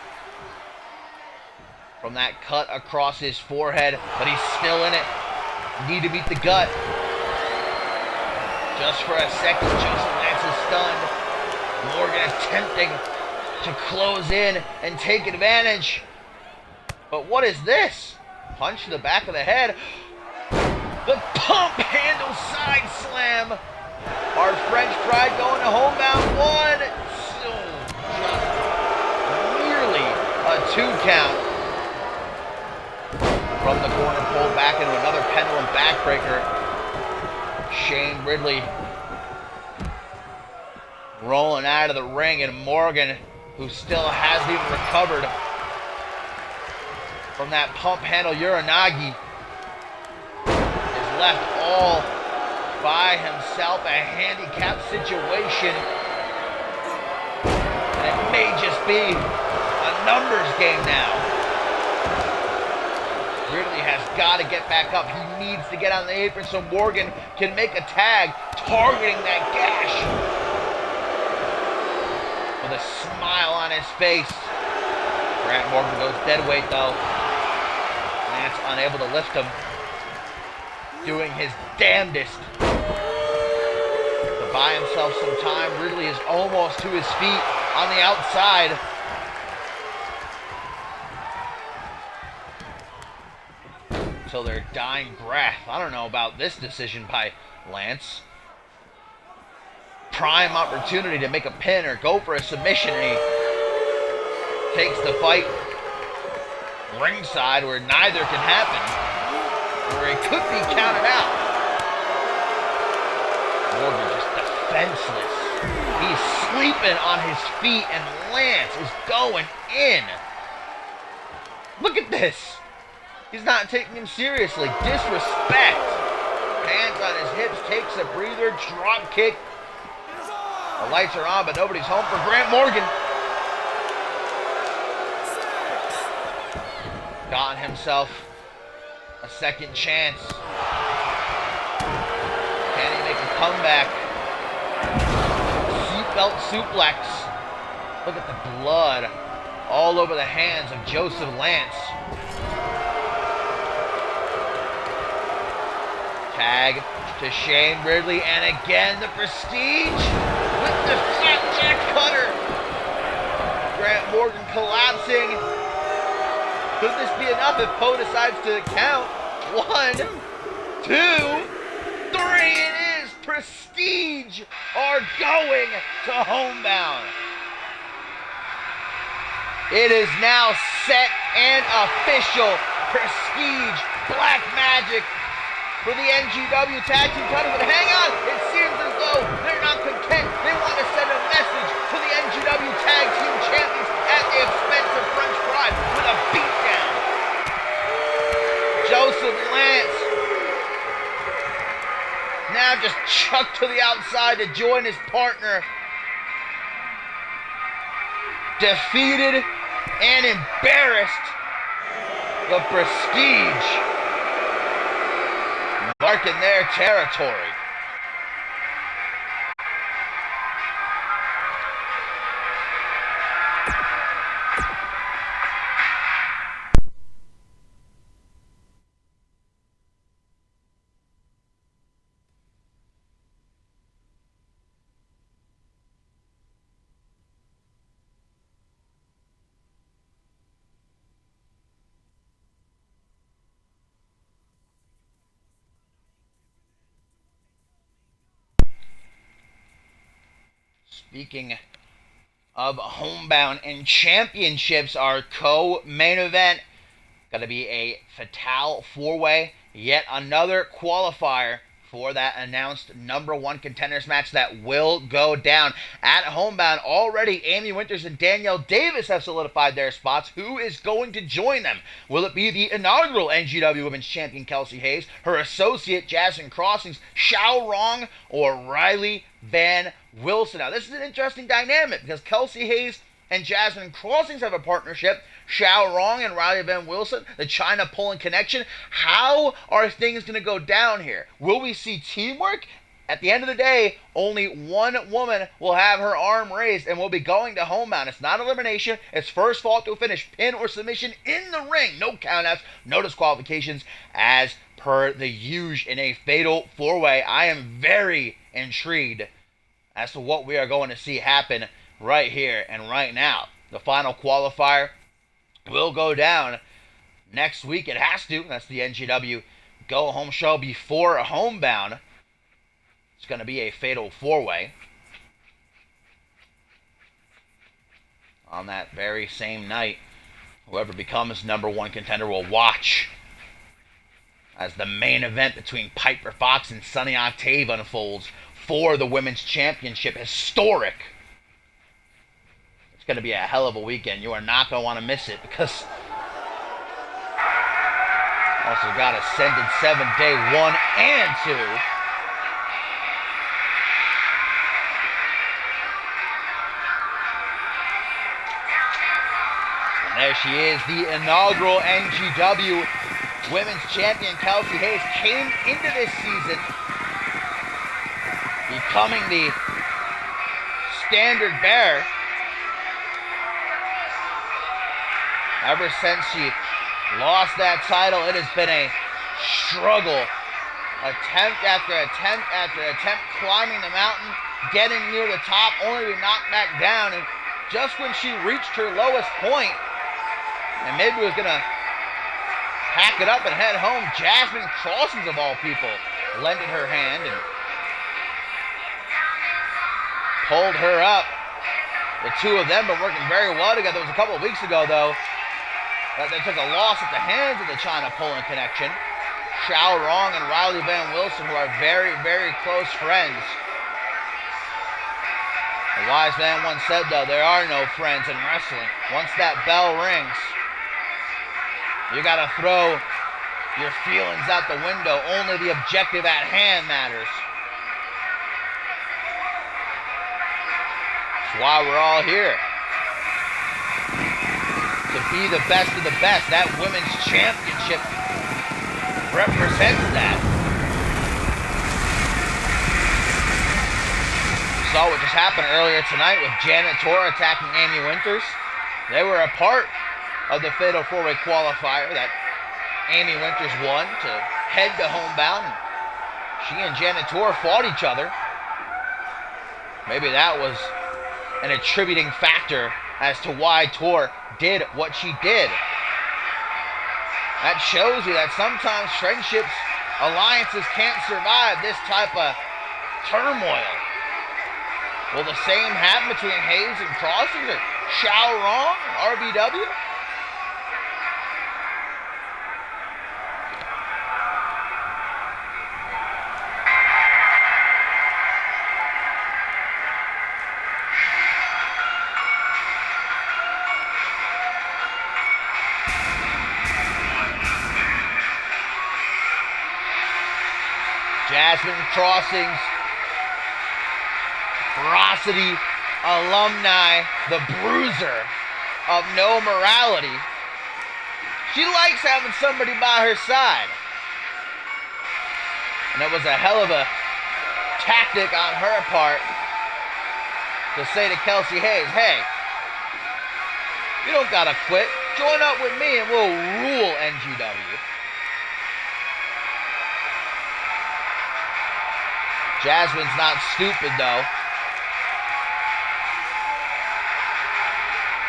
from that cut across his forehead, but he's still in it. Need to meet the gut. Just for a second, Joseph Lance is stunned. Morgan attempting to close in and take advantage. But what is this? Punch to the back of the head. The pump handle side slam. Our French pride going to homebound 1. So just nearly a 2 count. From the corner, pulled back into another pendulum backbreaker. Shane Ridley rolling out of the ring, and Morgan, who still hasn't even recovered from that pump handle Uranagi, is left all by himself. A handicap situation, and it may just be a numbers game now. Ridley has got to get back up. He needs to get on the apron so Morgan can make a tag, targeting that gash. With a smile on his face. Grant Morgan goes dead weight though. Lance unable to lift him. Doing his damnedest to buy himself some time. Ridley is almost to his feet on the outside. Till their dying breath. I don't know about this decision by Lance. Prime opportunity to make a pin or go for a submission, and he takes the fight ringside where neither can happen, where he could be counted out. Morgan just defenseless. He's sleeping on his feet, and Lance is going in. Look at this. He's not taking him seriously. Disrespect. Hands on his hips, takes a breather, drop kick. The lights are on, but nobody's home for Grant Morgan. Got himself a second chance. Can he make a comeback? Seatbelt suplex. Look at the blood all over the hands of Joseph Lance. Tag to Shane Ridley, and again the Prestige with the flapjack cutter. Grant Morgan collapsing. Could this be enough if Poe decides to count? 1, 2, 3, it is! Prestige are going to homebound. It is now set and official. Prestige, Black Magic for the NGW Tag Team title, but hang on, it seems as though they're not content. They want to send a message to the NGW Tag Team Champions at the expense of French Pride with a beatdown. Joseph Lance now just chucked to the outside to join his partner. Defeated and embarrassed, the Prestige marking their territory. Speaking of homebound and championships, our co-main event going to be a Fatal 4-way, yet another qualifier for that announced #1 contenders match that will go down at homebound. Already, Amy Winters and Danielle Davis have solidified their spots. Who is going to join them? Will it be the inaugural NGW Women's Champion Kelsey Hayes, her associate Jasmine Crossings, Xiao Rong, or Riley Van Wilson? Now, this is an interesting dynamic because Kelsey Hayes and Jasmine Crossings have a partnership. Xiao Rong and Riley Van Wilson, the China Poland connection. How are things going to go down here? Will we see teamwork At the end of the day, only one woman will have her arm raised and will be going to homebound. It's not elimination. It's first fall to a finish, pin or submission in the ring. No countouts, no disqualifications, as per the usual in a fatal four-way. I am very intrigued as to what we are going to see happen right here and right now. The final qualifier will go down next week. It has to. That's the NGW Go Home show before a homebound. It's going to be a fatal four-way. On that very same night, whoever becomes number one contender will watch as the main event between Piper Fox and Sunny Octave unfolds for the Women's Championship. Historic. It's going to be a hell of a weekend. You are not going to want to miss it because also got Ascended 7 Day 1 and 2. There she is, the inaugural NGW Women's Champion. Kelsey Hayes came into this season becoming the standard bearer. Ever since she lost that title, it has been a struggle. Attempt after attempt after attempt, climbing the mountain, getting near the top, only to be knocked back down. And just when she reached her lowest point, and maybe was going to pack it up and head home, Jasmine Crossings, of all people, lended her hand and pulled her up. The two of them been working very well together. It was a couple of weeks ago, though, that they took a loss at the hands of the China Poland Connection. Xiao Rong and Riley Van Wilson, who are very, very close friends. The wise man once said, though, there are no friends in wrestling. Once that bell rings, you gotta throw your feelings out the window. Only the objective at hand matters. That's why we're all here. To be the best of the best. That Women's Championship represents that. We saw what just happened earlier tonight with Janet Tor attacking Amy Winters. They were a part of the Fatal 4-Way qualifier that Amy Winters won to head to homebound. She and Janet Tor fought each other. Maybe that was an attributing factor as to why Tor did what she did. That shows you that sometimes friendships, alliances can't survive this type of turmoil. Will the same happen between Hayes and Crossings or Xiao Rong, RBW? Jasmine Crossings, Ferocity alumni, the bruiser of no morality. She likes having somebody by her side. And it was a hell of a tactic on her part to say to Kelsey Hayes, hey, you don't gotta quit. Join up with me and we'll rule NGW. Jasmine's not stupid, though.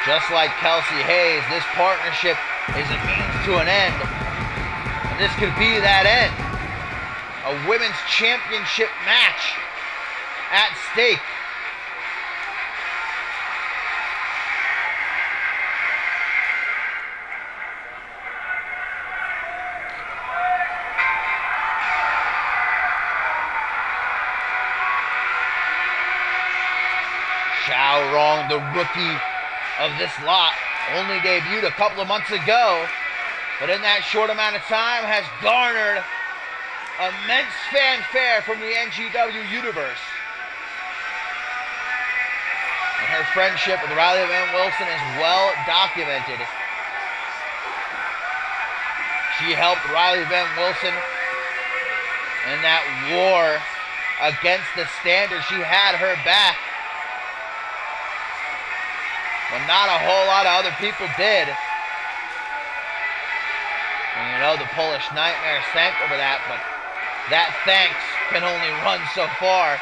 Just like Kelsey Hayes, this partnership is a means to an end. And this could be that end. A women's championship match at stake. Xiao Rong, the rookie of this lot, only debuted a couple of months ago, but in that short amount of time has garnered immense fanfare from the NGW universe. And her friendship with Riley Van Wilson is well documented. She helped Riley Van Wilson in that war against the standard. She had her back, but not a whole lot of other people did. And you know the Polish Nightmare thanked over that, but that thanks can only run so far.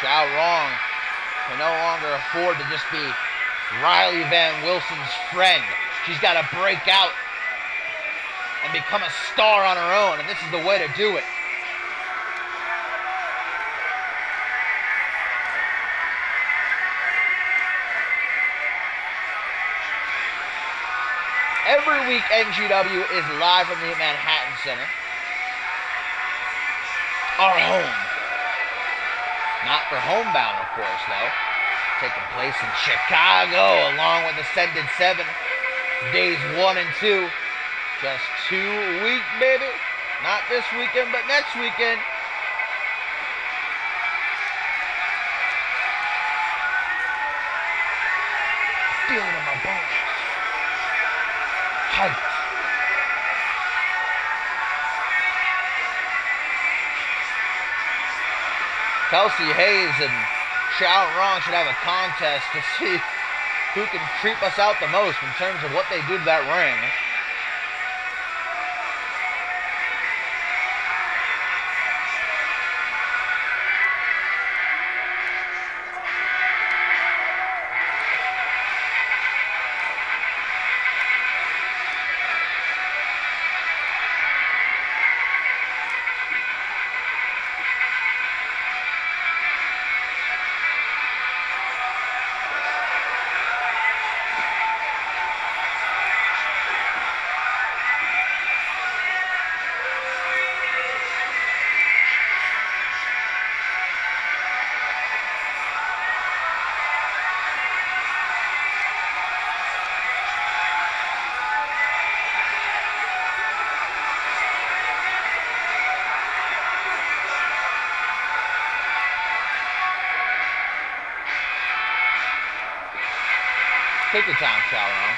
Xiao Rong can no longer afford to just be Riley Van Wilson's friend. She's got to break out and become a star on her own, and this is the way to do it. Every week, NGW is live from the Manhattan Center. Our home. Not for homebound, of course, though. Taking place in Chicago, along with Ascended 7. Days 1 and 2. Just 2 weeks, baby. Not this weekend, but next weekend. Feeling in my bones. Hyped. Kelsey Hayes and Xiao Rong should have a contest to see who can creep us out the most in terms of what they do to that ring. Take your time, Xiao Rong.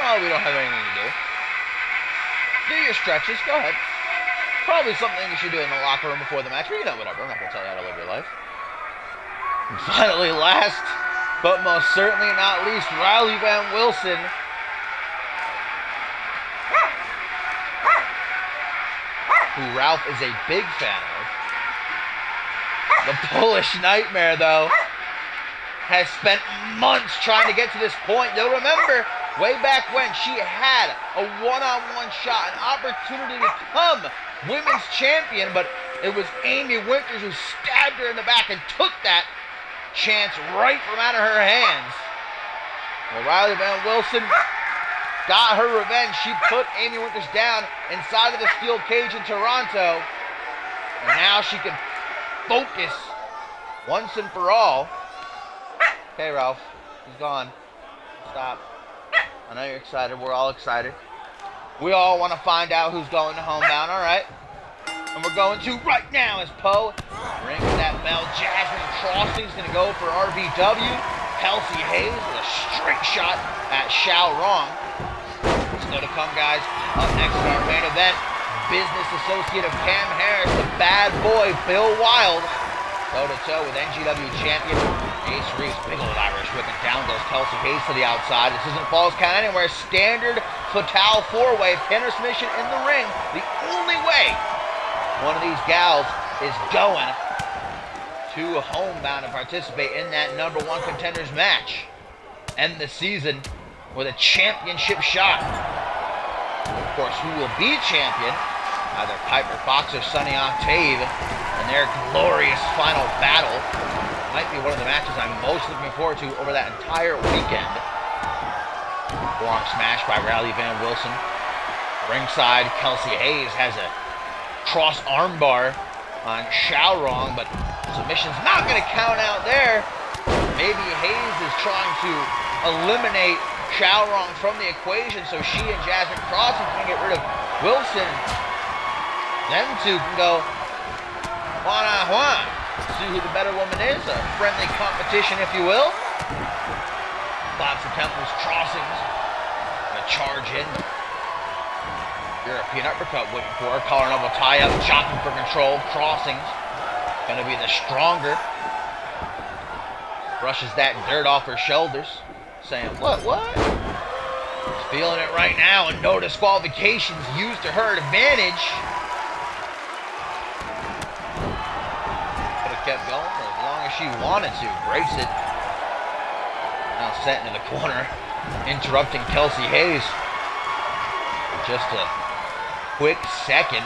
Well, we don't have anything to do. Do your stretches, go ahead. Probably something you should do in the locker room before the match, but you know, whatever. I'm not going to tell you how to live your life. And finally, last, but most certainly not least, Riley Van Wilson. Who Ralph is a big fan of. The Polish Nightmare, though, has spent months trying to get to this point. You'll remember way back when she had a one-on-one shot, an opportunity to become women's champion, but it was Amy Winters who stabbed her in the back and took that chance right from out of her hands. Well, Riley Van Wilson got her revenge. She put Amy Winters down inside of the steel cage in Toronto, and now she can focus once and for all. Okay, Ralph, he's gone. Stop. I know you're excited. We're all excited. We all want to find out who's going to homebound, all right? And we're going to right now as Poe rings that bell. Jasmine Crossing's going to go for RBW. Kelsey Hayes with a straight shot at Xiao Rong. Still to come, guys. Up next in our main event, business associate of Cam Harris, the bad boy Bill Wild. Toe-to-toe with NGW champion Ace Reeves. Big old Irish whip, and down goes Kelsey Hayes to the outside. This isn't falls count anywhere. Standard fatal four-way pin or submission in the ring. The only way one of these gals is going to homebound and participate in that number one contenders match. End the season with a championship shot. Of course, who will be champion? Either Piper Fox or Sunny Octave in their glorious final battle. Might be one of the matches I'm most looking forward to over that entire weekend. Forearm smash by Riley Van Wilson. Ringside, Kelsey Hayes has a cross armbar on Xiao Rong, but submission's not going to count out there. Maybe Hayes is trying to eliminate Xiao Rong from the equation so she and Jasmine Crossing can get rid of Wilson. Them two can go one-on-one. See who the better woman is. A friendly competition, if you will. Lots of temples, crossings. Gonna charge in. European uppercut waiting for her. Collar and elbow tie up. Chopping for control. Crossings. Gonna be the stronger. Brushes that dirt off her shoulders. Saying, what? She's feeling it right now, and no disqualifications used to her advantage. Could have kept going for as long as she wanted to. Breaks it. Now sent into the corner, interrupting Kelsey Hayes. Just a quick second.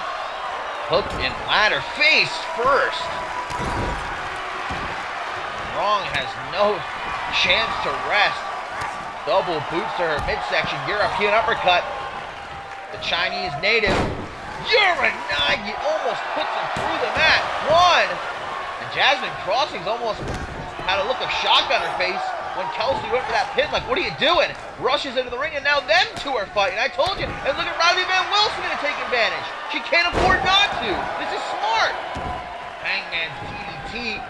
Hook and ladder face first. Strong has no chance to rest. Double boots to her midsection. European uppercut. The Chinese native. Uranagi almost puts him through the mat. One. And Jasmine Crossings almost had a look of shock on her face when Kelsey went for that pin. Like, what are you doing? Rushes into the ring, and now them two are fighting. I told you. And look at Riley Van Wilson going to take advantage. She can't afford not to. This is smart. Hangman's DDT.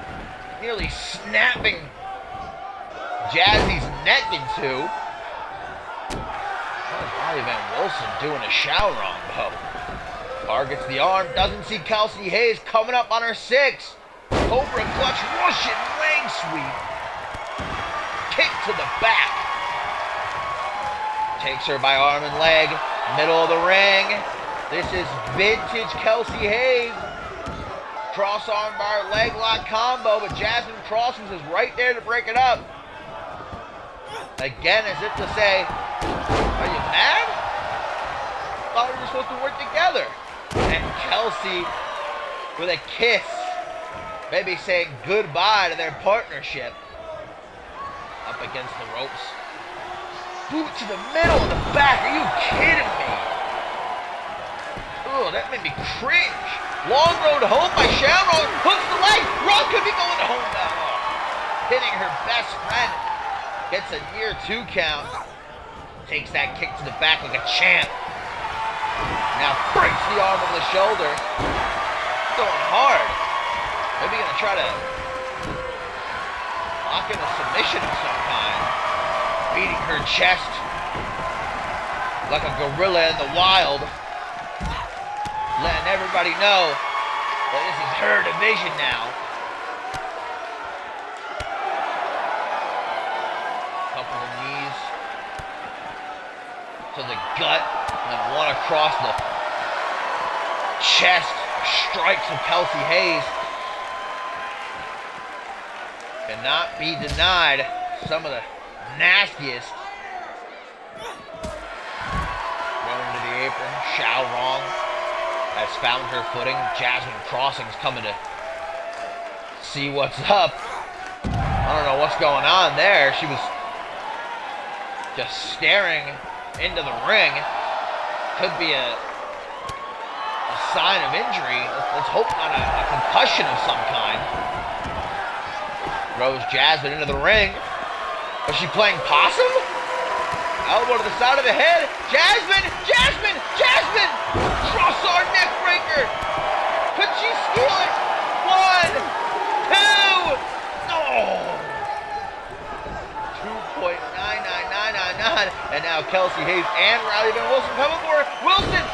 Nearly snapping Jazzy's neck in two. What is Riley Van Wilson doing a shower on, though? Targets the arm, doesn't see Kelsey Hayes coming up on her 6. Cobra clutch, Russian leg sweep. Kick to the back. Takes her by arm and leg, middle of the ring. This is vintage Kelsey Hayes. Cross arm bar, leg lock combo, but Jasmine Crossings is right there to break it up. Again, as if to say, are you mad? Thought we were supposed to work together. And Kelsey with a kiss, maybe saying goodbye to their partnership. Up against the ropes. Boot to the middle of the back. Are you kidding me? Ugh, that made me cringe. Long road home by Sharon. Hooks the leg. Raw could be going to home now. Hitting her best friend. Gets a near 2 count. Takes that kick to the back like a champ. Now breaks the arm over the shoulder. Going hard. Maybe gonna try to lock in a submission of some kind. Beating her chest like a gorilla in the wild. Letting everybody know that this is her division now. Couple of knees to the gut, and then one across the chest. Strikes of Kelsey Hayes. Cannot be denied. Some of the nastiest. Going to the apron. Shao Rong has found her footing. Jasmine Crossings coming to see what's up. I don't know what's going on there. She was just staring into the ring. Could be a sign of injury. Let's hope not a concussion of some kind. Throws Jasmine into the ring. Was she playing possum? Elbow to the side of the head. Jasmine! Jasmine! Jasmine! Cross-arm neck breaker! Could she steal it? 1, 2! Oh! 2.99999. And now Kelsey Hayes and Riley Van Wilson coming for her. Wilson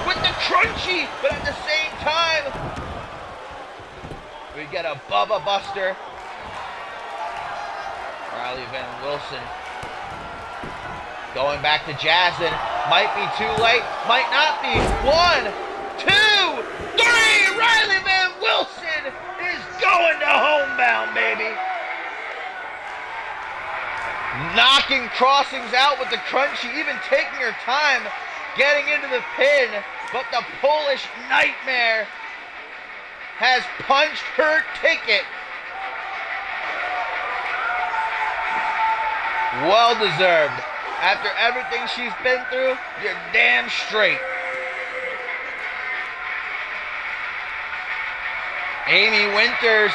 with the crunchy, but at the same time, we get a Bubba Buster. Riley Van Wilson going back to Jasmine. Might be too late. Might not be. 1, 2, 3. Riley Van Wilson is going to homebound, baby. Knocking Crossings out with the crunchy, even taking her time getting into the pin. But the Polish Nightmare has punched her ticket. Well deserved. After everything she's been through, you're damn straight. Amy Winters,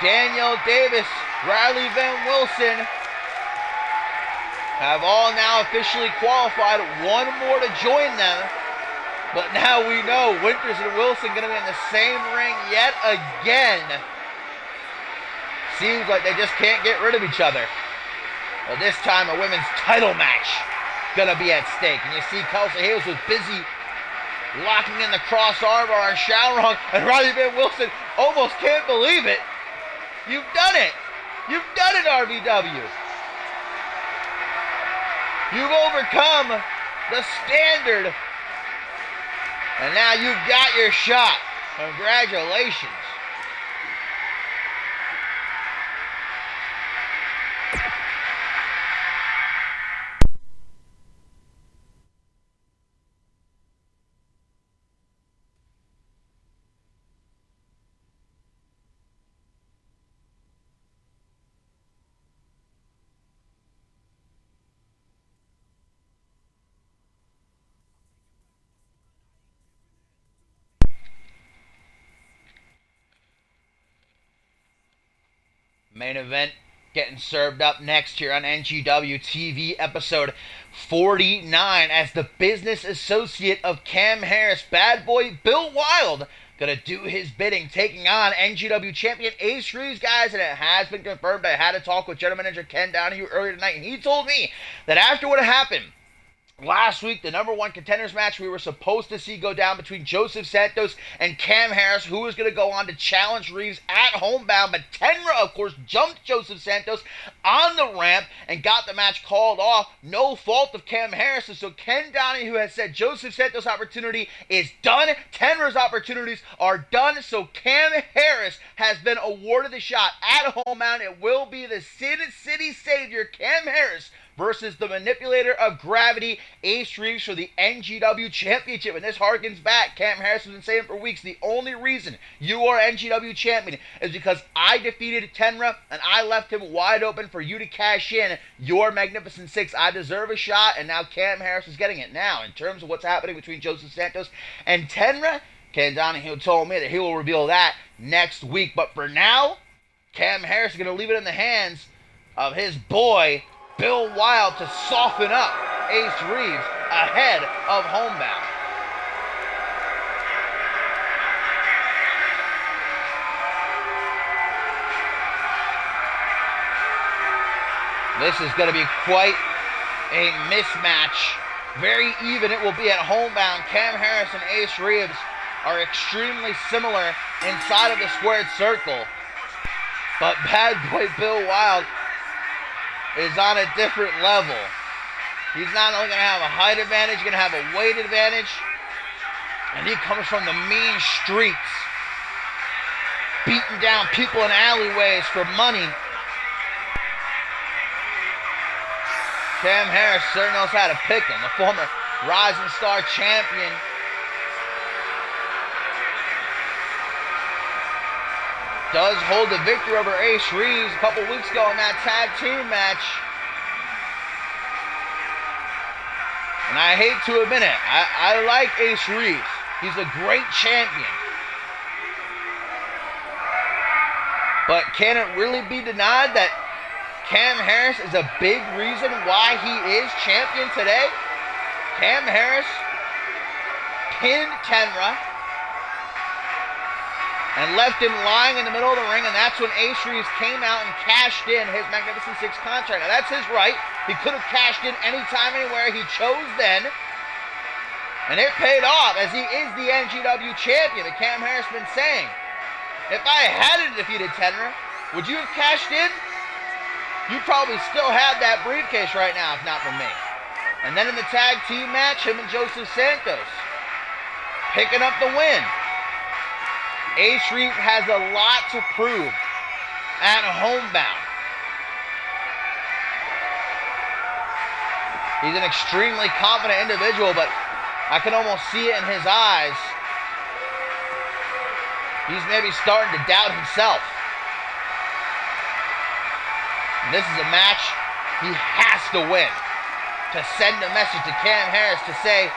Danielle Davis, Riley Van Wilson have all now officially qualified. One more to join them. But now we know Winters and Wilson going to be in the same ring yet again. seems like they just can't get rid of each other. Well, this time a women's title match gonna be at stake. And you see Kelsey Hales was busy locking in the cross arm bar on Shamrock, and Riley Van Wilson almost can't believe it. You've done it. You've done it, RVW. You've overcome the standard. And now you've got your shot. Congratulations. Main event getting served up next here on NGW TV, episode 49, as the business associate of Cam Harris, Bad Boy Bill Wild, gonna do his bidding, taking on NGW champion Ace Reeves, guys. And it has been confirmed. I had a talk with general manager Ken Donahue earlier tonight, and he told me that after what happened last week, the number one contenders match we were supposed to see go down between Joseph Santos and Cam Harris, who was going to go on to challenge Reeves at Homebound. But Tenra, of course, jumped Joseph Santos on the ramp and got the match called off. No fault of Cam Harris. And so Ken Donahue has said Joseph Santos' opportunity is done. Tenra's opportunities are done. So Cam Harris has been awarded the shot at Homebound. It will be the Sin City Savior, Cam Harris, versus the manipulator of gravity, Ace Reeves, for the NGW Championship. And this harkens back. Cam Harris has been saying for weeks, the only reason you are NGW Champion is because I defeated Tenra and I left him wide open for you to cash in your Magnificent Six. I deserve a shot, and now Cam Harris is getting it. Now, in terms of what's happening between Joseph Santos and Tenra, Ken Donahue told me that he will reveal that next week. But for now, Cam Harris is going to leave it in the hands of his boy, Bill Wild, to soften up Ace Reeves ahead of Homebound. This is going to be quite a mismatch. Very even it will be at Homebound. Cam Harris and Ace Reeves are extremely similar inside of the squared circle. But Bad Boy Bill Wild is on a different level. He's not only going to have a height advantage, he's going to have a weight advantage. And he comes from the mean streets, beating down people in alleyways for money. Cam Harris certainly knows how to pick him. The former Rising Star champion. Does hold the victory over Ace Reeves a couple weeks ago in that tag team match. And I hate to admit it, I like Ace Reeves. He's a great champion. But can it really be denied that Cam Harris is a big reason why he is champion today? Cam Harris pinned Tenra and left him lying in the middle of the ring, and that's when Ace Reeves came out and cashed in his Magnificent Six contract. Now, that's his right. He could have cashed in anytime, anywhere. He chose then, and it paid off, as he is the NGW champion. And Cam Harris been saying, if I hadn't defeated Tenra, would you have cashed in? You probably still have that briefcase right now, if not for me. And then in the tag team match, him and Joseph Santos picking up the win. Ace Reeves has a lot to prove at Homebound. He's an extremely confident individual, but I can almost see it in his eyes. He's maybe starting to doubt himself. And this is a match he has to win to send a message to Cam Harris to say,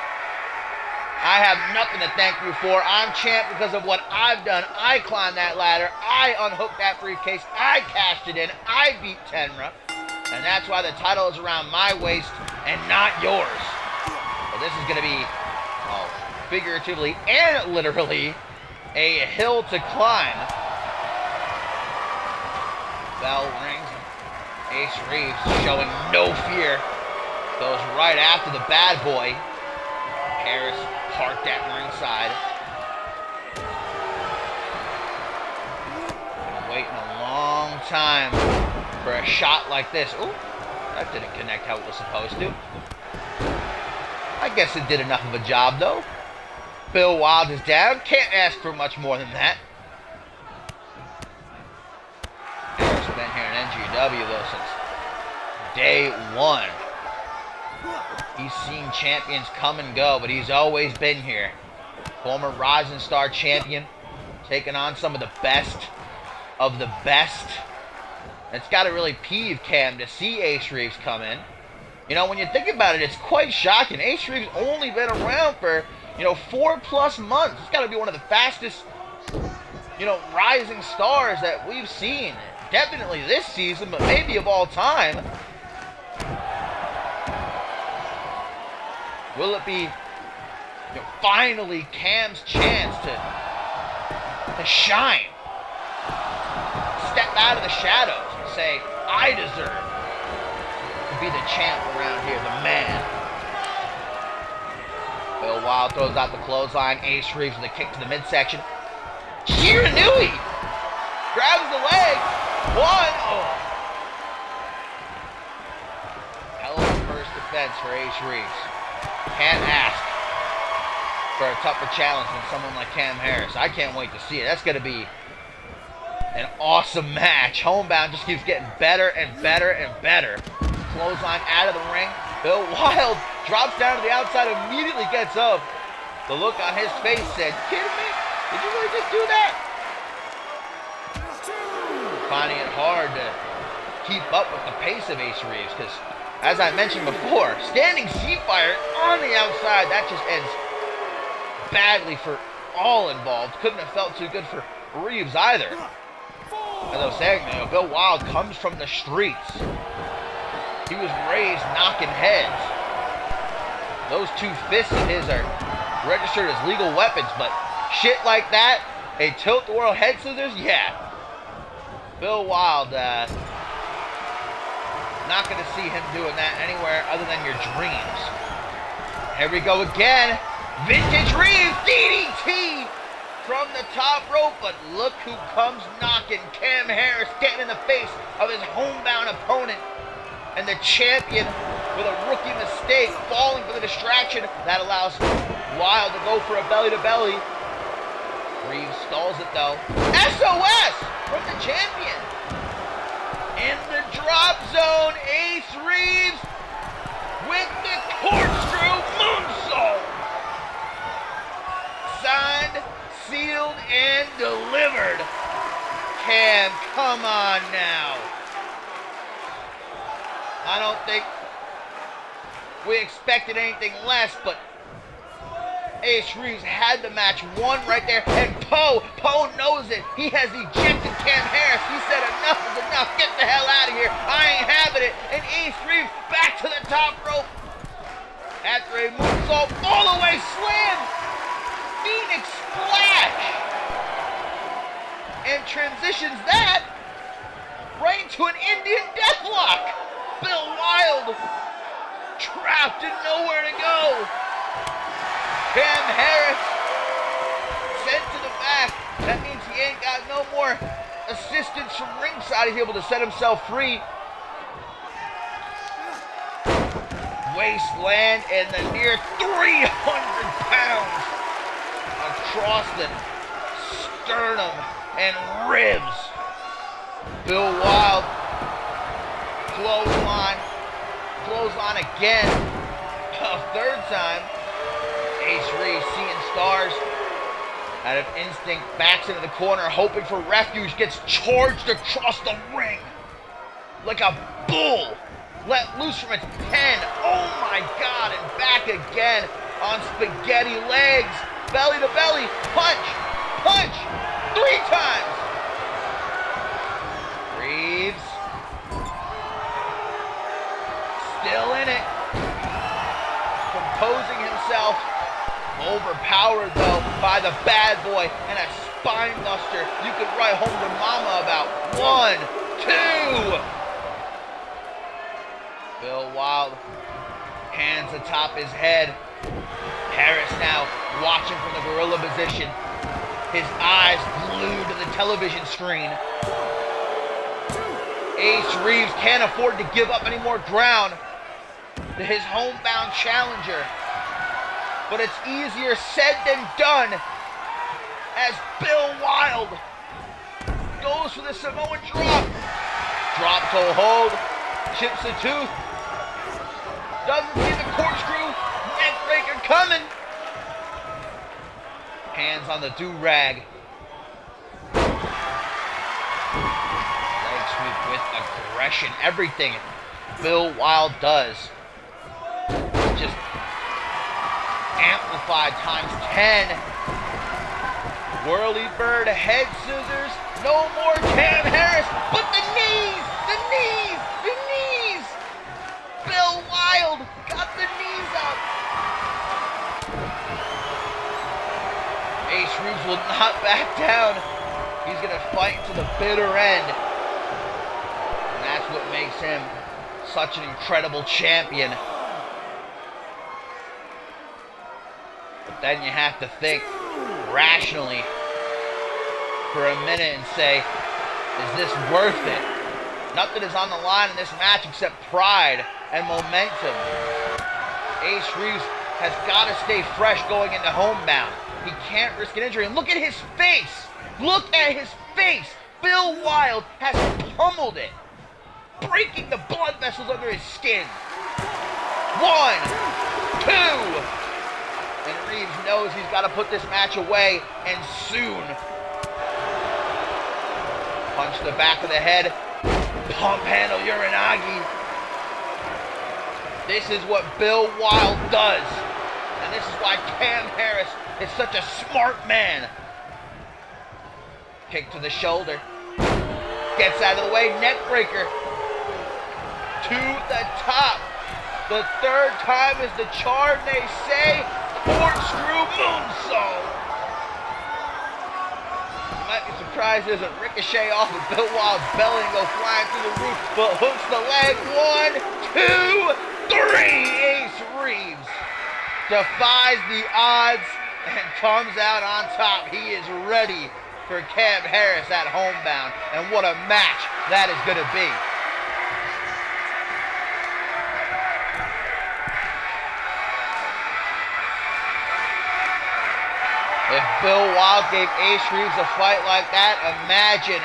I have nothing to thank you for. I'm champ because of what I've done. I climbed that ladder. I unhooked that briefcase. I cashed it in. I beat Tenra. And that's why the title is around my waist and not yours. But this is going to be, well, figuratively and literally, a hill to climb. Bell rings. Ace Reeves showing no fear. Goes right after the bad boy. Harris parked at ringside. Been waiting a long time for a shot like this. Ooh, that didn't connect how it was supposed to. I guess it did enough of a job though. Bill Wild is down. Can't ask for much more than that. Harris been here in NGW though since day one. He's seen champions come and go, but he's always been here. Former Rising Star champion, taking on some of the best of the best. It's got to really peeve Cam to see Ace Reeves come in. You know, when you think about it, it's quite shocking. Ace Reeves only been around for, 4+ months. It's got to be one of the fastest, rising stars that we've seen. Definitely this season, but maybe of all time. Will it be finally Cam's chance to shine? Step out of the shadows and say, I deserve to be the champ around here, the man. Bill Wild throws out the clothesline. Ace Reeves with a kick to the midsection. Shiranui grabs the leg. One. Oh. Hell of a first defense for Ace Reeves. Can't ask for a tougher challenge than someone like Cam Harris. I can't wait to see it. That's going to be an awesome match. Homebound just keeps getting better and better and better. Clothesline out of the ring. Bill Wild drops down to the outside, immediately gets up. The look on his face said, kidding me? Did you really just do that? Finding it hard to keep up with the pace of Ace Reeves because, as I mentioned before, standing C-Fire on the outside, that just ends badly for all involved. Couldn't have felt too good for Reeves either. As I was saying, Bill Wild comes from the streets. He was raised knocking heads. Those two fists of his are registered as legal weapons, but shit like that, a tilt-the-world head scissors, yeah. Bill Wild, not going to see him doing that anywhere other than your dreams. Here we go again. Vintage Reeves, DDT from the top rope, but look who comes knocking. Cam Harris getting in the face of his homebound opponent. And the champion with a rookie mistake, falling for the distraction. That allows Wild to go for a belly-to-belly. Reeves stalls it though. SOS from the champion. In the drop zone, Ace Reeves with the corkscrew moonsault. Signed, sealed, and delivered. Cam, come on now. I don't think we expected anything less, but Ace Reeves had the match won right there, and Poe knows it. He has ejected Cam Harris. He said enough is enough. Get the hell out of here. I ain't having it. And Ace Reeves back to the top rope. After a moonsault, all the way slam. Phoenix splash. And transitions that right into an Indian deathlock. Bill Wild trapped and nowhere to go. Cam Harris sent to the back. That means he ain't got no more assistance from ringside. He's able to set himself free. Wasteland and the near 300 pounds across the sternum and ribs. Bill Wild. Clothesline again, a third time. Ace Reeves seeing stars. Out of instinct, backs into the corner, hoping for refuge, gets charged across the ring like a bull, let loose from its pen. Oh my God, and back again on spaghetti legs, belly to belly, punch, 3 times. Reeves. Still in it. Composing himself. Overpowered, though, by the bad boy and a spine buster you could write home to mama about. 1, 2. Bill Wild, hands atop his head. Harris now watching from the gorilla position. His eyes glued to the television screen. Ace Reeves can't afford to give up any more ground to his homebound challenger. But it's easier said than done as Bill Wild goes for the Samoan drop. Drop toe hold, chips a tooth. Doesn't see the corkscrew, neck breaker coming. Hands on the do-rag. Leg sweep with aggression. Everything Bill Wild does just amplified times 10. Whirly bird, head scissors. No more Cam Harris, but the knees, the knees, the knees. Bill Wild got the knees up. Ace Reeves will not back down. He's going to fight to the bitter end. And that's what makes him such an incredible champion. But then you have to think rationally for a minute and say, is this worth it? Nothing is on the line in this match except pride and momentum. Ace Reeves has got to stay fresh going into homebound. He can't risk an injury. And look at his face. Look at his face. Bill Wild has pummeled it, breaking the blood vessels under his skin. 1, 2. And Reeves knows he's got to put this match away, and soon. Punch to the back of the head. Pump handle Uranagi. This is what Bill Wild does. And this is why Cam Harris is such a smart man. Kick to the shoulder. Gets out of the way. Neck breaker. To the top. The third time is the charm, they say. Corkscrew moonsault. You might be surprised there's a ricochet off of Bill Wild's belly and go flying through the roof, but hooks the leg. 1, 2, 3. Ace Reeves defies the odds and comes out on top. He is ready for Cam Harris at homebound, and what a match that is going to be. If Bill Wild gave Ace Reeves a fight like that, imagine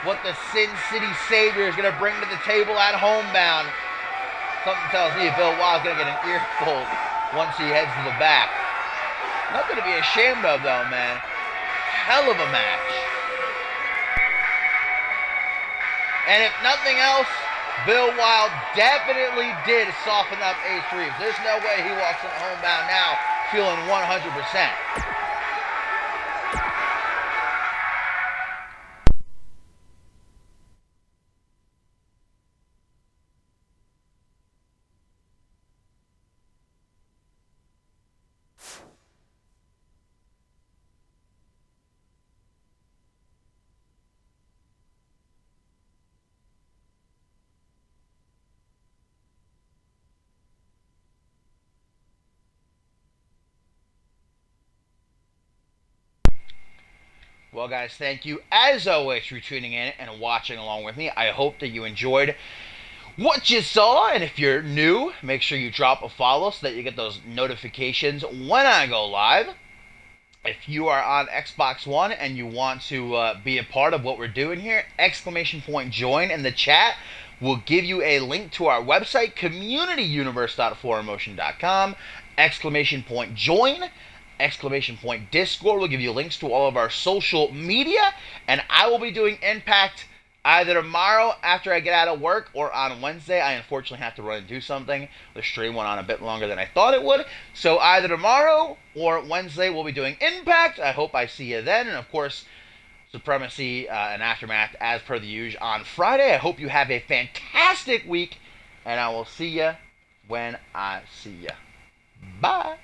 what the Sin City Savior is going to bring to the table at homebound. Something tells me Bill Wild's going to get an earful once he heads to the back. Nothing to be ashamed of, though, man. Hell of a match. And if nothing else, Bill Wild definitely did soften up Ace Reeves. There's no way he walks in homebound now feeling 100%. Well, guys, thank you, as always, for tuning in and watching along with me. I hope that you enjoyed what you saw, and if you're new, make sure you drop a follow so that you get those notifications when I go live. If you are on Xbox One and you want to be a part of what we're doing here, !join in the chat will give you a link to our website, communityuniverse.4motion.com, !join. !Discord will give you links to all of our social media, and I will be doing Impact either tomorrow after I get out of work or on Wednesday. I unfortunately have to run and do something. The stream went on a bit longer than I thought it would, so either tomorrow or Wednesday we'll be doing Impact. I hope I see you then, and of course Supremacy and Aftermath as per the usual on Friday. I hope you have a fantastic week, and I will see you when I see you. Bye.